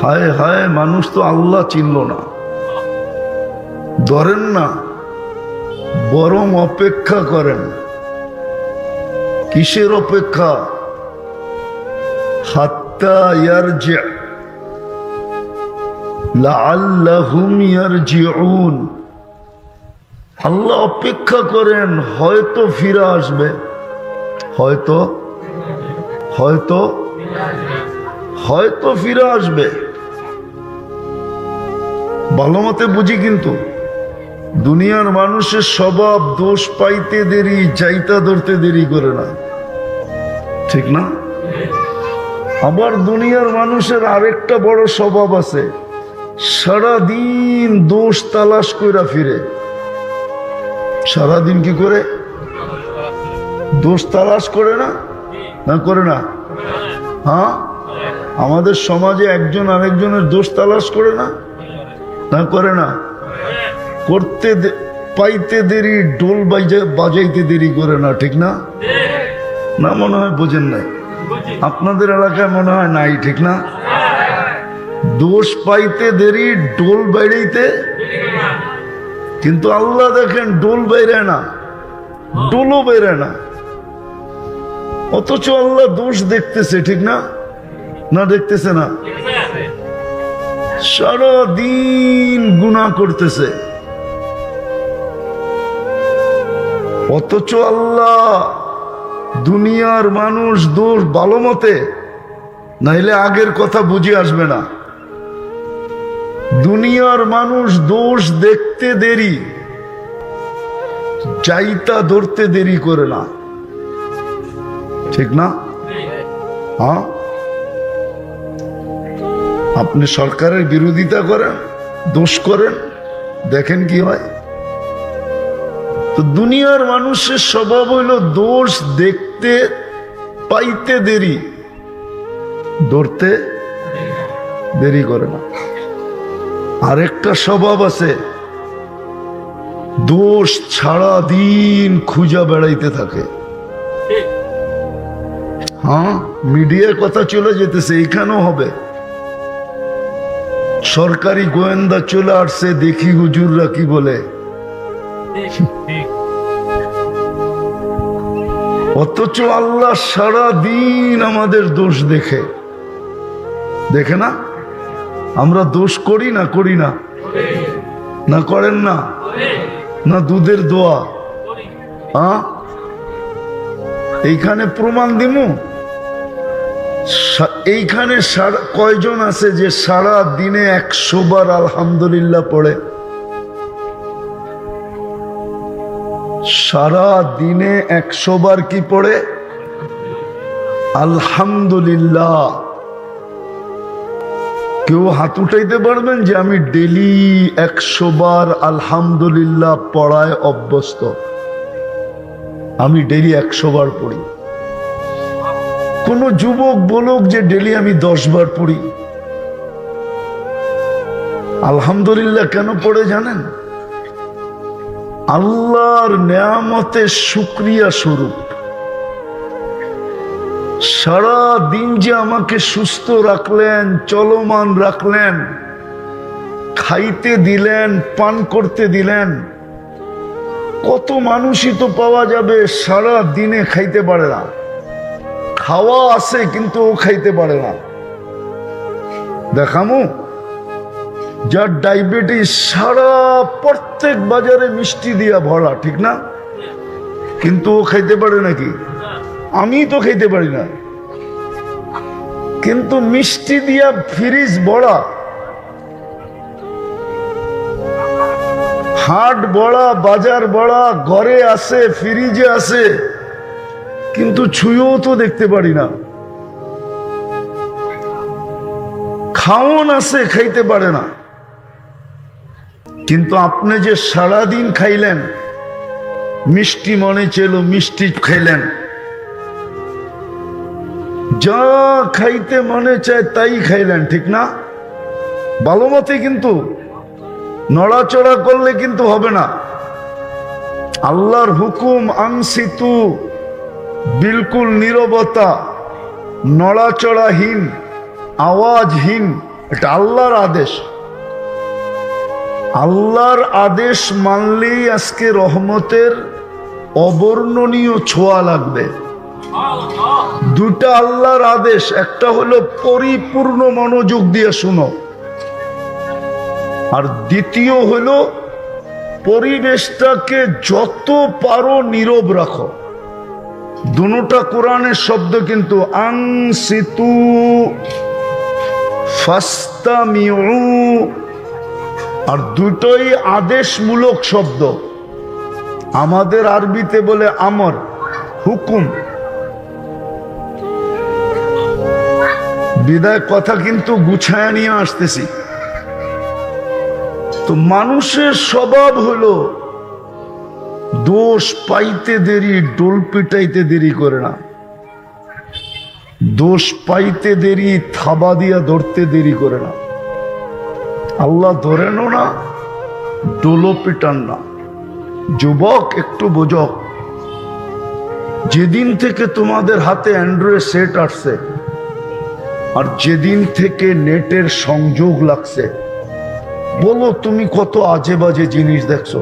হায় হায়, মানুষ তো আল্লাহ চিনল না, ধরেন না, বরং অপেক্ষা করেন। কিসের অপেক্ষা? হাত্তা ইয়ারজি লাআল্লাহুম ইয়ারজিউন। আল্লাহ অপেক্ষা করেন, হয়তো ফিরে আসবে, হয়তো হয়তো হয়তো ফিরে আসবে। ভালো মতে বুঝি, কিন্তু দুনিয়ার মানুষের স্বভাব দোষ পাইতে দেরি, যাইতা ধরতে দেরি করে না, ঠিক না? আবার দুনিয়ার মানুষের আরেকটা বড় স্বভাব আছে, সারাদিন দোষ তালাশ কইরা ফিরে। সারাদিন কি করে? দোষ তালাশ করে না? না করে না? হ্যাঁ, আমাদের সমাজে একজন আরেকজনের দোষ তালাশ করে না? না করে না? করতে পাইতে দেরি, ঢোল বাজাইতে দেরি করে না, ঠিক না? না, মনে হয় বোঝেন নাই। আপনাদের এলাকায় মনে হয় নাই, ঠিক না? দোষ পাইতে দেরি, ঢোল বাইড়াইতে। কিন্তু আল্লাহ দেখেন ঢোল বাইরে না, ঢোলও বাইরে না, অথচ আল্লাহ দোষ দেখতেছে, ঠিক না? না দেখতেছে না? সারাদিন গুনাহ করতেছে, অথচ আল্লাহ দুনিয়ার মানুষ দোষ ভালো মতে, নাইলে আগের কথা বুঝে আসবে না। দুনিয়ার মানুষ দোষ দেখতে দেরি, যাইতা ধরতে দেরি করে না, ঠিক না? হ্যাঁ, আপনি সরকারের বিরোধিতা করেন, দোষ করেন, দেখেন কি হয়। তো দুনিয়ার মানুষের স্বভাব হইল দোষ দেখতে পাইতে দেরি, ধরতে দেরি করে না। আরেকটা স্বভাব আছে, দোষ ছাড়া দিন খুঁজা বেড়াইতে থাকে। হ্যাঁ, মিডিয়ার কথা চলে যেতেছে, এখানেও হবে। সরকারি গোয়েন্দা চলে আসছে, দেখি হুজুররা কি বলে। অথচ আল্লাহ সারা দিন আমাদের দোষ দেখে দেখে না? আমরা দোষ করি না করি না? না করেন না? না দুধের দোয়া? হ্যাঁ, এইখানে প্রমাণ দিমু। এইখানে কয়জন আছে যে সারা দিনে 100 বার আলহামদুলিল্লাহ পড়ে? সারা দিনে 100 বার কি পড়ে? আলহামদুলিল্লাহ। কেউ হাত উঠাইতে পারবেন যে আমি ডেলি 100 বার আলহামদুলিল্লাহ পড়ায় অভ্যস্ত? আমি ডেলি 100 বার পড়ি। কোন যুবক বলুক যে ডেলি আমি 10 বার পড়ি। আলহামদুলিল্লাহ কেন পড়ে জানেন? আল্লাহর নেয়ামতের শুকরিয়া স্বরূপ। সারা দিন যে আমাকে সুস্থ রাখলেন, চলমান রাখলেন, খাইতে দিলেন, পান করতে দিলেন। কত মানুষই তো পাওয়া যাবে সারা দিনে খাইতে পারে না, খাওয়া আছে কিন্তু ও খাইতে পারে না। দেখামু যার ডায়াবেটিস, সারা প্রত্যেক বাজারে মিষ্টি দিয়া ভরা, ঠিক না? কিন্তু ও খাইতে পারে নাকি? আমি তো খাইতে পারি না, কিন্তু মিষ্টি দিয়া ফ্রিজ ভরা, হাট বড়া, বাজার বড়া, ঘরে আছে, ফ্রিজে আছে, কিন্তু ছুঁয়েও তো দেখতে পারি না। খাওন আছে, খাইতে পারে না। কিন্তু আপনি যে সারাদিন খাইলেন, মিষ্টি মনে চেলো, মিষ্টি খাইলেন, যা খাইতে মনে চায় তাই খাইলেন, ঠিক না? ভালো মতে, কিন্তু নড়াচড়া করলে কিন্তু হবে না। আল্লাহর হুকুম আনসিতু, বিলকুল নীরবতা, নড়াচড়াহীন, আওয়াজহীন, এটা আল্লাহর আদেশ। আল্লাহর আদেশ মানলেই আজকে রহমতের অবর্ণনীয় ছোঁয়া লাগবে। দুটা আল্লাহর আদেশ, একটা হলো পরিপূর্ণ মনোযোগ দিয়ে শুনো, আর দ্বিতীয় হলো পরিবেশটাকে যত পারো নীরব রাখো। দুটোটা কোরআনের শব্দ, কিন্তু আনসিতু ফাস্তামিউ, আর দুটোই আদেশমূলক শব্দ। আমাদের আরবিতে বলে আমর, হুকুম। বিদায় কথা কিন্তু গুছায় নিয়ে আসতেছি। তো মানুষের স্বভাব হলো দোষ পাইতে দেরি, ডোল পিটাইতে দেরি করে না। দোষ পাইতে দেরি, থাবা দিয়া ধরতে দেরি করে না। আল্লাহ ধরেনও না, ডোলও পিটান না। যুবক একটু বোঝক, যেদিন থেকে তোমাদের হাতে অ্যান্ড্রয়েড সেট আসছে, আর যেদিন থেকে নেটের সংযোগ লাগছে, বলো তুমি কত আজে বাজে জিনিস দেখছো।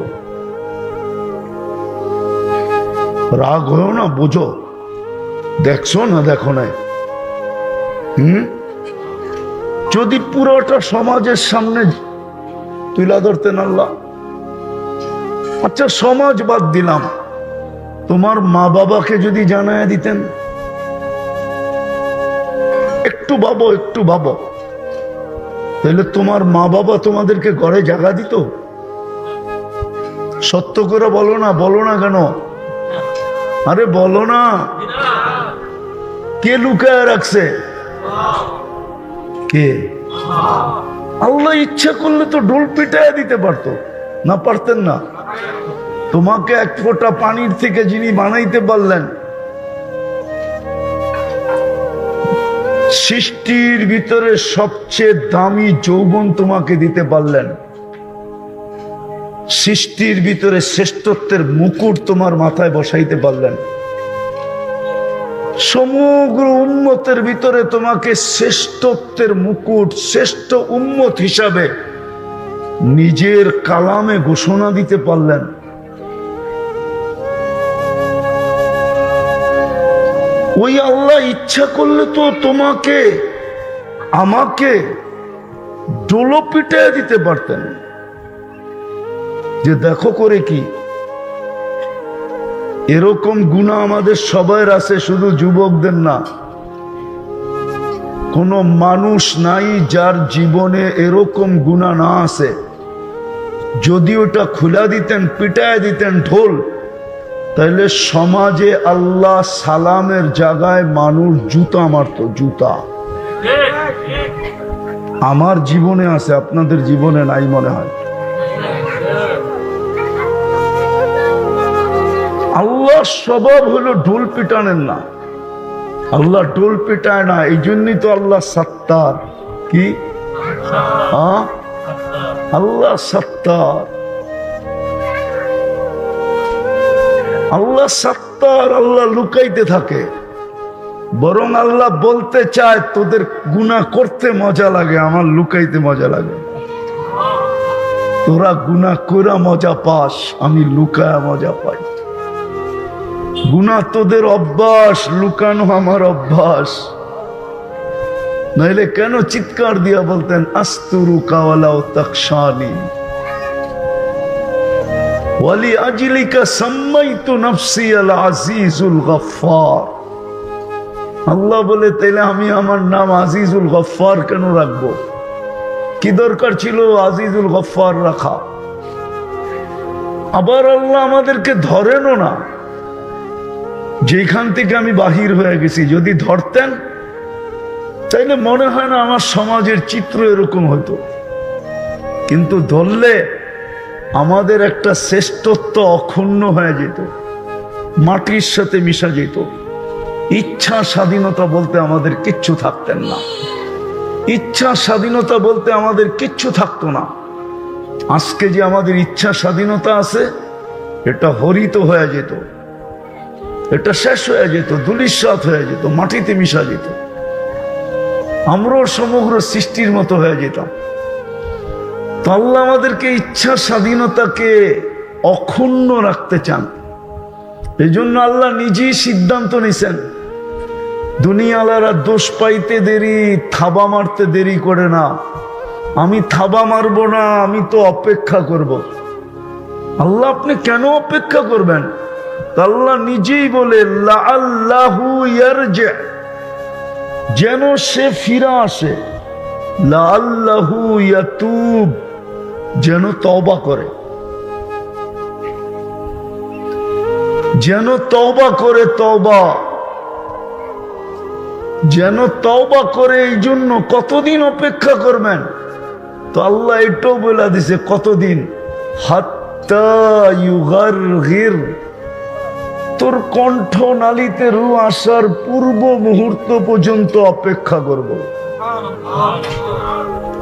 রাগ হয়েও না, বোঝো, দেখছো না দেখো না? যদি পুরোটা সমাজের সামনে তুলা ধরতেন আল্লাহ, আচ্ছা সমাজ বাদ দিলাম, তোমার মা বাবাকে যদি জানায় দিতেন, একটু ভাবো, একটু ভাবো, তাহলে তোমার মা বাবা তোমাদেরকে ঘরে জায়গা দিত? সত্য করে বলো না, বলো না কেন? আরে বলো না, কে লুকায় রাখছে? কে? আল্লাহ ইচ্ছা করলে তো ডোল পিটায় দিতে পারতো, না পারতেন না? তোমাকে এক ফোঁটা পানির থেকে যিনি বানাইতে পারলেন, সৃষ্টির ভিতরে সবচেয়ে দামি যৌবন তোমাকে দিতে পারলেন, সৃষ্টির ভিতরে শ্রেষ্ঠত্বের মুকুট তোমার মাথায় বসাইতে পারলেন, সমগ্র উম্মতের ভিতরে তোমাকে শ্রেষ্ঠত্বের মুকুট, শ্রেষ্ঠ উম্মত হিসাবে নিজের কালামে ঘোষণা দিতে পারলেন। ওই আল্লাহ ইচ্ছা করলে তো তোমাকে আমাকে ডোলো পিটায় দিতে পারতেন, যে দেখো করে কি। এরকম গুনাহ আমাদের সবার আছে, শুধু যুবকদের না। কোন মানুষ নাই যার জীবনে এরকম গুনাহ না আছে। যদি ওটা খুলা দিতেন, পিটায় দিতেন ঢোল, তাহলে সমাজে আল্লাহ সালামের জায়গায় মানুষ জুতা মারত, জুতা। আমার জীবনে আছে, আপনাদের জীবনে নাই মনে হয়। আল্লাহ স্বভাব হলো ঢোল পিটানের না, আল্লাহ ঢোল পিটায় না। এই জন্যই তো আল্লাহ সত্তার। কি আল্লাহ সত্তার, আল্লাহ সত্তার। আল্লাহ লুকাইতে থাকে, বরং আল্লাহ বলতে চায় তোদের গুনাহ করতে মজা লাগে, আমার লুকাইতে মজা লাগে। তোরা গুনাহ কইরা মজা পাস, আমি লুকায়া মজা পাই। গুনাহ তোদের অভ্যাস, লুকানো আমার অভ্যাস। নইলে কেন চিৎকার দিয়া বলতেন আস্তুরু কাওয়ালাও তাকশানি ওয়ালি আজলিকা সাম্মাইতু নফসি আল আজিজুল গফফার। আল্লাহ বলে তাইলে আমি আমার নাম আজিজুল গফফার কেন রাখবো? কি দরকার ছিল আজিজুল গফফার রাখা? আবার আল্লাহ আমাদেরকে ধরেনও না। যেখান থেকে আমি বাহির হয়ে গেছি, যদি ধরতেন তাইলে মনে হয় না আমার সমাজের চিত্র এরকম হতো। কিন্তু ধরলে আমাদের একটা শ্রেষ্ঠত্ব অক্ষুণ্ণ হয়ে যেত, মাটির সাথে মিশা যেত। ইচ্ছা স্বাধীনতা বলতে আমাদের কিচ্ছু থাকতেন না, ইচ্ছা স্বাধীনতা বলতে আমাদের কিচ্ছু থাকতো না। আজকে যে আমাদের ইচ্ছা স্বাধীনতা আছে, এটা হরিত হয়ে যেত, এটা শেষ হয়ে যেত, ধূলিসাৎ হয়ে যেত, মাটিতে মিশা যেত। আমরাও সমগ্র সৃষ্টির মতো হয়ে যেতাম। তো আল্লাহ আমাদেরকে ইচ্ছা স্বাধীনতাকে অক্ষুণ্ণ রাখতে চান। এই জন্য আল্লাহ নিজেই সিদ্ধান্ত নিছেন, দুনিয়ালারা দোষ পাইতে দেরি, থাবা মারতে দেরি করে না। আমি থাবা মারব না, আমি তো অপেক্ষা করব। আল্লাহ আপনি কেন অপেক্ষা করবেন? আল্লাহ নিজেই বলে লাআল্লাহু ইয়ারজি, যেন সে ফিরে আসে। লাআল্লাহু ইয়াতুব, যেন তওবা করে, যেন তওবা করে। তওবা যেন তওবা করে। এই জন্য কতদিন অপেক্ষা করবেন? তো আল্লাহ এটাও বলে দিছে কতদিন, হাত্তা ইউগারগির, তোর কণ্ঠ নালীতে রু আসার পূর্ব মুহূর্ত পর্যন্ত অপেক্ষা করব।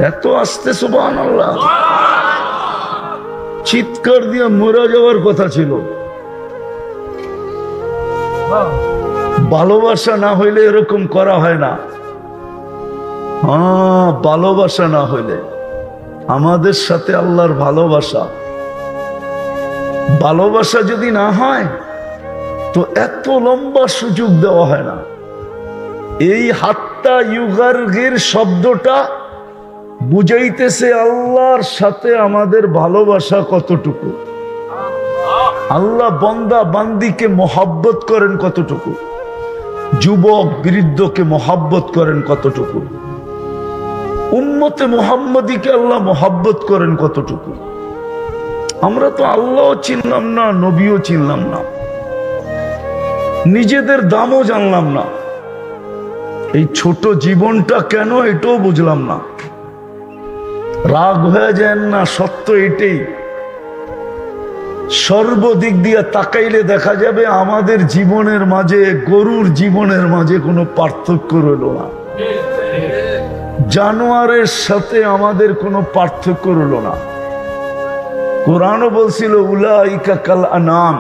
এত আস্তে সুবহানাল্লাহ, চিৎকার দিয়ে মরে যাওয়ার কথা ছিল। ভালোবাসা না হইলে এরকম করা হয় না। ভালোবাসা না হইলে, আমাদের সাথে আল্লাহর ভালোবাসা, ভালোবাসা যদি না হয় তো এত লম্বা সুযোগ দেওয়া হয় না। এই হাত্তা ইউগারগির শব্দটা বুঝাইতেছে আল্লাহর সাথে আমাদের ভালোবাসা কতটুকু। আল্লাহ বান্দা বান্দিকে মহাব্বত করেন কতটুকু, যুবক বৃদ্ধকে মহাব্বত করেন কতটুকু, উম্মতে মুহাম্মদীকে আল্লাহ মহাব্বত করেন কতটুকু। আমরা তো আল্লাহও চিনলাম না, নবীও চিনলাম না, নিজেদের দামও জানলাম না। এই ছোট জীবনটা কেন, এটাও বুঝলাম না। রাগ হয়ে যায় না, সত্য এটাই। সর্বদিক দিয়ে তাকাইলে দেখা যাবে আমাদের জীবনের মাঝে গরুর জীবনের মাঝে কোনো পার্থক্য রইল না, জানোয়ারের সাথে আমাদের কোনো পার্থক্য রইল না। কোরআনও বলছিল উলাইকা কাল আনাম,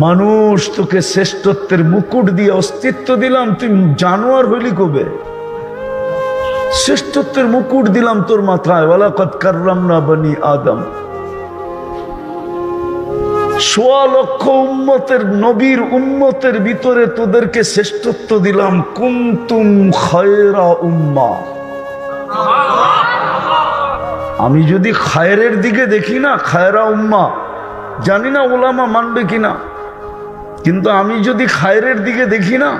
মানুষ তোকে শ্রেষ্ঠত্বের মুকুট দিয়ে অস্তিত্ব দিলাম, তুই জানোয়ার হইলি কবে? শ্রেষ্ঠত্বের মুকুট দিলাম তোর মাথায়, ওয়ালাকাদ কাররামনা বনি আদম। ১৬ লক্ষ উম্মতের নবীর উম্মতের ভিতরে তোদেরকে শ্রেষ্ঠত্ব দিলাম। কুনতুম খায়রা উম্মাহ। আমি যদি খায়রের দিকে দেখি না, খায়রা উম্মাহ, জানি না ওলামা মানবে কিনা, কিন্তু আমি যদি খায়রের দিকে দেখি না,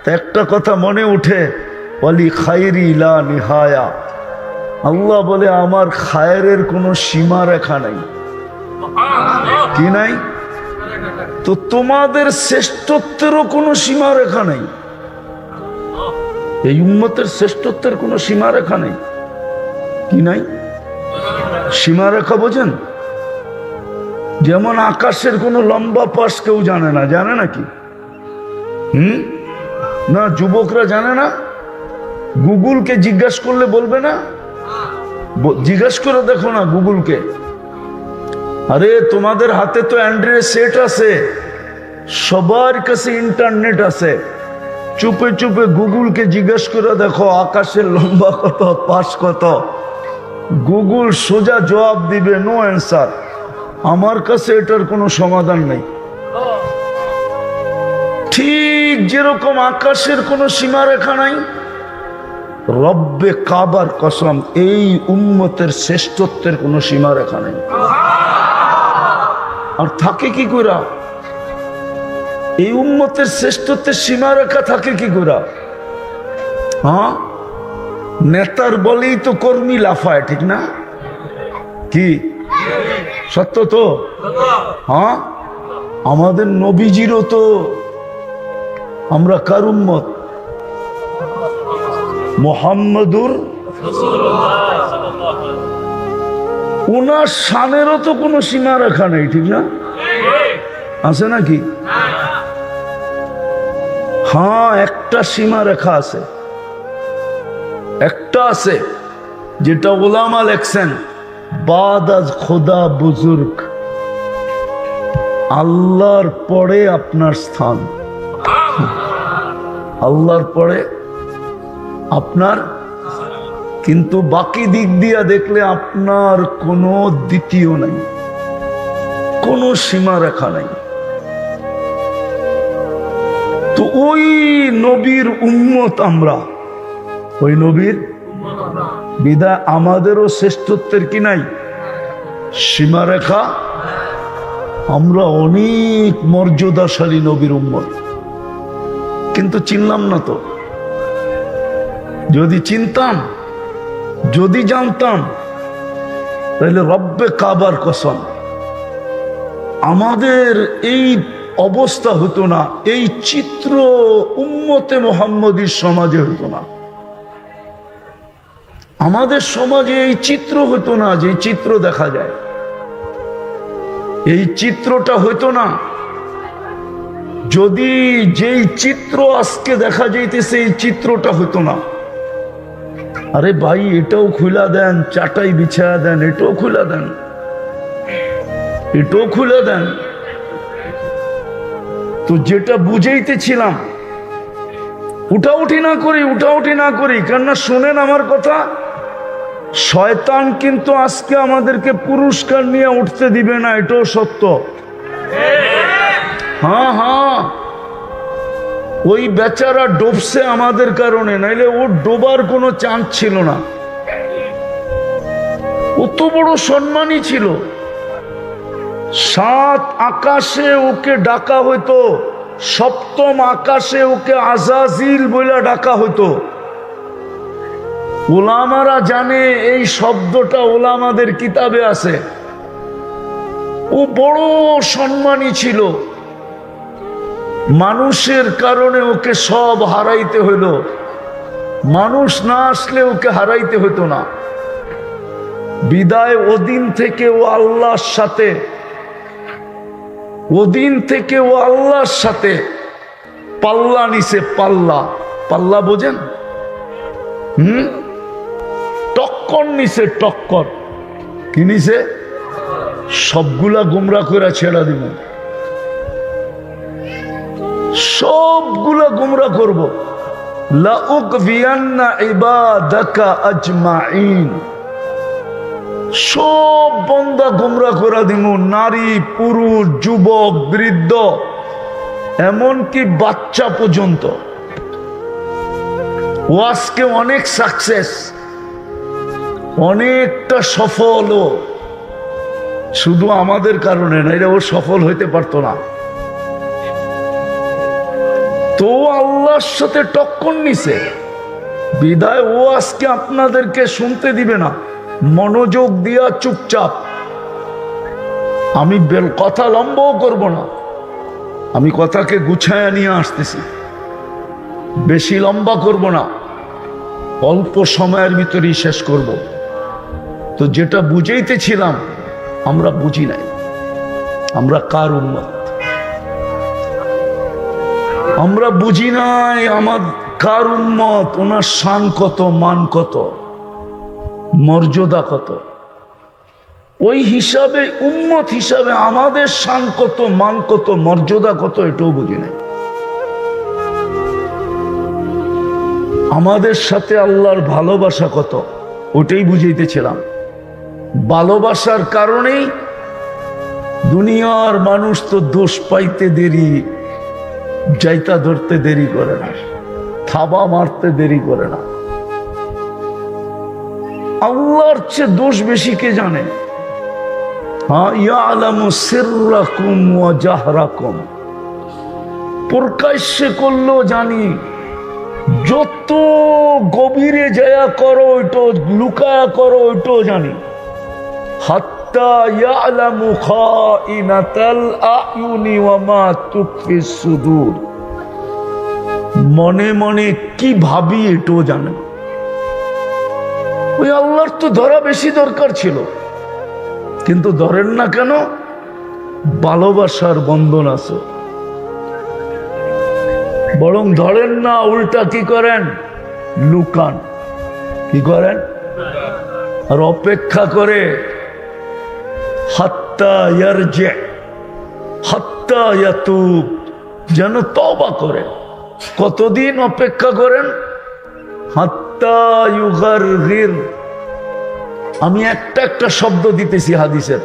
তা একটা কথা মনে উঠে, ওয়ালি খায়রি লা নিহায়া। আল্লাহ বলে আমার খায়রের কোনো সীমা রেখা নাই। কি নাই? তো তোমাদের শ্রেষ্ঠত্বেরও কোনো সীমা রেখা নাই। এই উম্মতের শ্রেষ্ঠত্বের কোনো সীমা রেখা নেই। কি নাই? সীমা রেখা বোঝেন? যেমন আকাশের কোনো লম্বা পাশ কেউ জানে না, জানে নাকি? না, যুবকরা জানে না? গুগলকে জিজ্ঞাসা করলে বলবে না? জিজ্ঞাসা করে দেখো না গুগলকে। আরে তোমাদের হাতে তো অ্যান্ড্রয়েড সেট আছে, সবার কাছে ইন্টারনেট আছে, চুপে চুপে গুগলকে জিজ্ঞাসা করে দেখো আকাশের লম্বা কত, পাশ কত। গুগল সোজা জবাব দিবে নো অ্যান্সার। আমার কাছে এটার কোনো সমাধান নেই। ঠিক যেরকম আকাশের কোনো সীমারেখা নাই, রব্বে কাবার কসম এই উম্মতের শ্রেষ্ঠত্বের কোনো সীমারেখা নেই। আর থাকে কি করে? এই উম্মতের শ্রেষ্ঠত্বের সীমারেখা থাকে কি করে? হ্যাঁ, নেতার বলেই তো কর্মী লাফায়, ঠিক না? কি সত্য তো? হ্যাঁ, আমাদের নবীজিরও তো, আমরা কার উম্মত? মুহাম্মাদুর। ওনার শানেরও তো কোনো সীমা রেখা নেই, ঠিক না? আছে নাকি? হ্যাঁ, একটা সীমা রেখা আছে, একটা আছে, যেটা ওলামা লেখছেন, বাদ আজ খোদা বুজুর্গ, আল্লাহর পরে আপনার স্থান। আল্লাহর পরে আপনার, কিন্তু বাকি দিক দিয়ে দেখলে আপনার কোনো দ্বিতীয় নাই, কোনো সীমা রেখা নাই। তো ওই নবীর উম্মত আমরা, ওই নবীর বিদায় আমাদেরও শ্রেষ্ঠত্বের কি নাই? সীমারেখা। আমরা অনেক মর্যাদাশালী নবীর উম্মত, কিন্তু চিনলাম না তো। যদি চিনতাম, যদি জানতাম, তাহলে রব্বে কাবার কসম আমাদের এই অবস্থা হতো না, এই চিত্র উম্মতে মুহাম্মদীর সমাজে হতো না। আমাদের সমাজে এই চিত্র হতো না, যে চিত্র দেখা যায়, এই চিত্রটা হতো না। যদি যেই চিত্র আজকে দেখা যাইতেছে এই চিত্রটা হতো না, আরে ভাই এটাও খুলে দেন, চাটাই বিছায়া দেন, এটাও খুলে দেন, এটাও খুলে দেন। তো যেটা বুঝাইতেছিলাম, উঠাউঠি না করি, উঠাউঠি না করি, কেননা শোনেন আমার কথা, শয়তান কিন্তু আজকে আমাদেরকে পুরস্কার নিয়ে উঠতে দিবে না, এটাও সত্য। হ্যাঁ হ্যাঁ, ওই বেচারা ডুবছে আমাদের কারণে, নাইলে ওর ডোবার কোনো চান্স ছিল না। কত বড় সম্মানী ছিল, 7 আকাশে ওকে ডাকা হইতো, 7ম আকাশে ওকে আজাজিল বলে ডাকা হইতো। ওলামারা জানে এই শব্দটা, ওলামাদের কিতাবে আছে। ও বড় সম্মানী ছিল, মানুষের কারণে ওকে সব হারাইতে হইল, মানুষ না আসলে ওকে হারাইতে হতো না। বিদায় ওদিন থেকে ও আল্লাহর সাথে, ওদিন থেকে ও আল্লাহর সাথে পাল্লা নিছে। পাল্লা, পাল্লা বোঝেন? টক্কর নিছে, টক্কর। কি নিছে? সবগুলা গুমরা করে ছেড়া দিব, সবগুলা গুমরা করব। লাউকফিয়ান্না ইবাদাকা আজমাইন, সব বন্দা গুমরা করে দিব, নারী পুরুষ যুবক বৃদ্ধ এমনকি বাচ্চা পর্যন্ত। ও আজকে অনেক সাকসেস, অনেকটা সফল, শুধু আমাদের কারণে না, এটা ও সফল হইতে পারতো না। তো আল্লাহর সাথে টক্কর নিছে বিদায় ও আজকে আপনাদেরকে শুনতে দিবে না, মনোযোগ দিয়া চুপচাপ। আমি কথা লম্বও করব না, আমি কথাকে গুছায়া নিয়ে আসতেছি, বেশি লম্বা করব না, অল্প সময়ের ভিতরেই শেষ করব। তো যেটা বুঝাইতেছিলাম, আমরা বুঝি নাই আমরা কার উম্মত, আমরা বুঝি নাই আমার কার উম্মত, ওনার শান কত, মান কত, মর্যাদা কত। ওই হিসাবে উম্মত হিসাবে আমাদের শান কত, মান কত, মর্যাদা কত, এটাও বুঝি নাই। আমাদের সাথে আল্লাহর ভালোবাসা কত, ওটাই বুঝাইতেছিলাম। ভালোবাসার কারণেই দুনিয়ার মানুষ তো দোষ পাইতে দেরি, জায়তা ধরতে দেরি করে না, থাবা মারতে দেরি করে না। আল্লাহর চেয়ে দোষ বেশি কে জানে? হ্যাঁ, ইয়ালামু সিররাকুম ওয়া জাহরাকুম, প্রকাশ্যে করলেও জানি, যত গভীরে যায়া করো ওইটো, লুকায়া করো ওইটো জানি। হাত্তা ইয়ালামু খাইনাতাল আয়ুনি ওয়া মা তুখফিস সুদূর, মনে মনে কি ভাবি এটাও জানে। ওই আল্লাহর তো ধরা বেশি দরকার ছিল, কিন্তু ধরেন না কেন? ভালোবাসার বন্ধন আছে, বরং ধরেন না, উল্টা কি করেন? লুকান। কি করেন? আর অপেক্ষা করে হাত্তা ইয়ারজি, হাত্তা ইয়াতুব, যেন তওবা করে। কতদিন অপেক্ষা করেন? হাত্তা ইউগারগির। আমি একটা একটা শব্দ দিতেছি হাদিসের,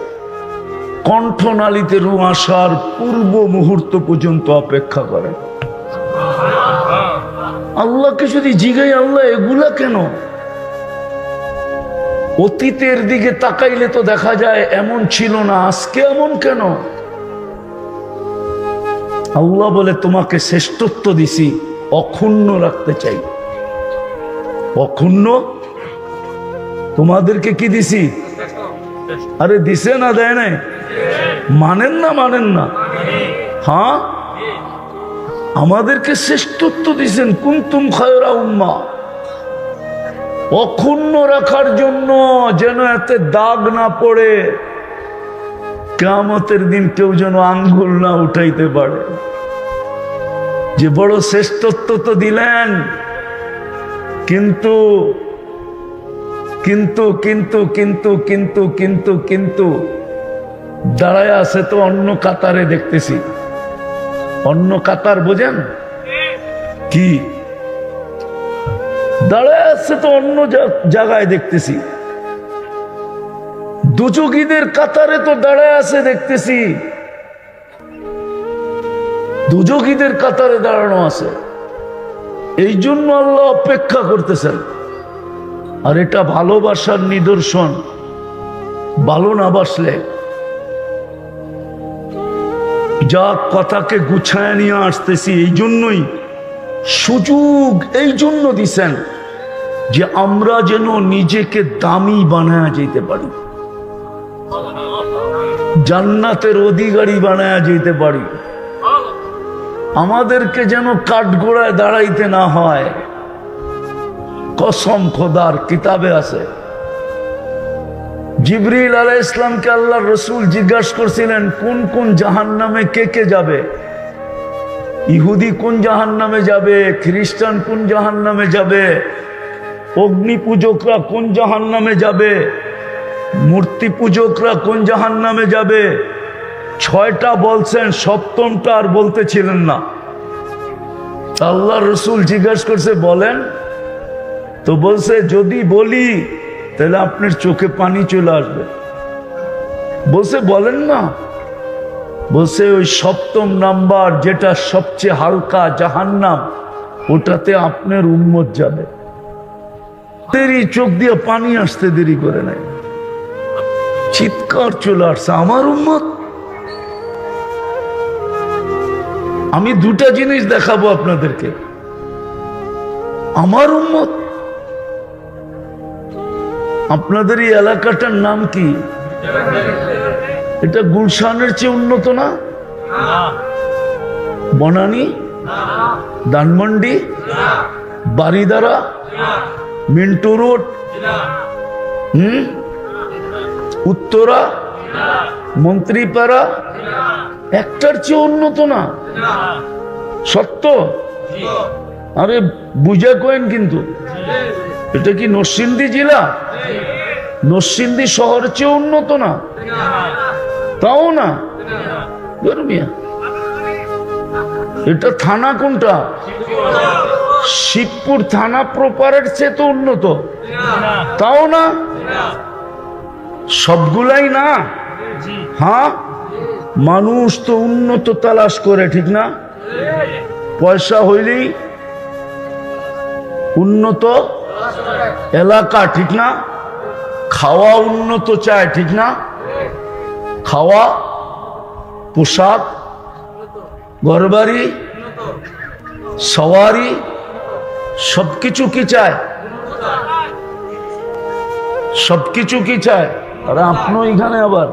কণ্ঠনালীতে রু আসার পূর্ব মুহূর্ত পর্যন্ত অপেক্ষা করেন। আল্লাহকে যদি জিগাই, আল্লাহ এগুলা কেন? অতীতের দিকে তাকাইলে তো দেখা যায় এমন ছিল না, আজকে এমন কেন? আল্লাহ বলে তোমাকে শ্রেষ্ঠত্ব দিছি, অক্ষুণ্ণ রাখতে চাই। অক্ষুণ্ণ তোমাদেরকে কি দিছি? আরে দিছে না, দেয় নাই? মানেন না? মানেন না? হ্যাঁ, আমাদেরকে শ্রেষ্ঠত্ব দিছেন, কুনতুম খায়রা উম্মাহ, অক্ষুণ্ণ রাখার জন্য, যেন এতে দাগ না পড়ে, কিয়ামতের দিন কেউ যেন আঙ্গুল না উঠাইতে পারে যে বড় শ্রেষ্ঠত্ব তো দিলেন, কিন্তু কিন্তু কিন্তু কিন্তু কিন্তু কিন্তু কিন্তু দাঁড়ায় আছে তো অন্য কাতারে দেখতেছি। অন্য কাতার বোঝেন কি? দাঁড়ায় আছে তো অন্য জায়গায় দেখতেছি। দুজগীদের কাতারে তো দাঁড়ায় আছে দেখতেছি, দুজগীদের কাতারে দাঁড়ানো আছে। এই জন্য আল্লাহ অপেক্ষা করতেছেন। আর এটা ভালোবাসার নিদর্শন। ভালো না বাসলে, যা কথাকে গুছায় নিয়ে আসতেছি, এই জন্যই সুযোগ এই জন্য দিছেন যে আমরা যেন নিজেকে দামি বানায়া যেতে পারি, জান্নাতের অধিকারী বানায়া যেতে পারি। আমাদেরকে যেন কাঠগোড়ায় দাঁড়াইতে না হয়। কসম খোদার, কিতাবে আছে, জিবরিল আলাইহিস সালামকে আল্লাহর রাসূল জিজ্ঞাসা করছিলেন কোন কোন জাহান্নামে কে কে যাবে। ইহুদি কোন জাহান্নামে যাবে, খ্রিস্টান কোন জাহান্নামে যাবে, অগ্নি পূজকরা কোন জাহান্নামে যাবে। মূর্তি পূজকরা কোন জাহান্নামে যাবে? 6টা বলছেন, 7টা আর বলতেছিলেন না। আল্লাহ রসুল জিজ্ঞাসা করছে বলেন তো, বলছে যদি বলি তাহলে আপনার চোখে পানি চলে আসবে। বলছে বলেন না। বলছে ওই 7ম নাম্বার যেটা সবচেয়ে হালকা জাহান্নাম, ওটাতে আপনার উম্মত যাবে। দেরি, চোখ দিয়ে পানি আসতে দেরি করে নাই, চিৎকার চলে আসছে, আমার উম্মত। আমি 2টা জিনিস দেখাবো আপনাদেরকে। আমার উম্মত। আপনাদের এই এলাকাটার নাম কি? এটা গুলশানের চেয়ে উন্নত না? বনানী, ধানমন্ডি, বারিদারা, মিন্টু রোড, উত্তরা, মন্ত্রীপাড়া, একটার চেয়ে উন্নত না? সত্য? আরে বুঝা কেন কিন্তু? এটা কি নরসিংদী জেলা? নরসিংদী শহরের চেয়ে উন্নত না? তাও না? মিয়া, এটা থানা কোনটা? শিবপুর থানা প্রপারের চেয়ে তো উন্নত, তাও না? সবগুলাই না? হ্যাঁ, মানুষ তো উন্নত তালাশ করে, ঠিক না? পয়সা হইলেই উন্নত এলাকা, ঠিক না? খাওয়া উন্নত চায়, ঠিক না? খাওয়া, পোশাক, ঘরবাড়ি, সওয়ারি, সবকিছু কি চায়? সবকিছু কি চায়? আর আপনি এখানে আবার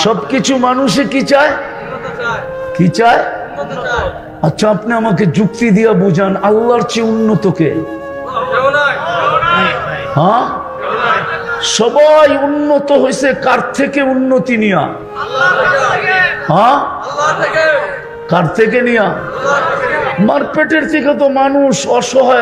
সবকিছু মানুষে কি চায়? কি চায়? আচ্ছা, আপনি আমাকে যুক্তি দিয়ে বুঝান, আল্লাহর চেয়ে উন্নত কে? হ্যাঁ, সবাই উন্নত হয়েছে কার থেকে? উন্নতি নিয়া। হ্যাঁ, কার থেকে নিয়া? মারপেটের থেকে তো মানুষ অসহায়।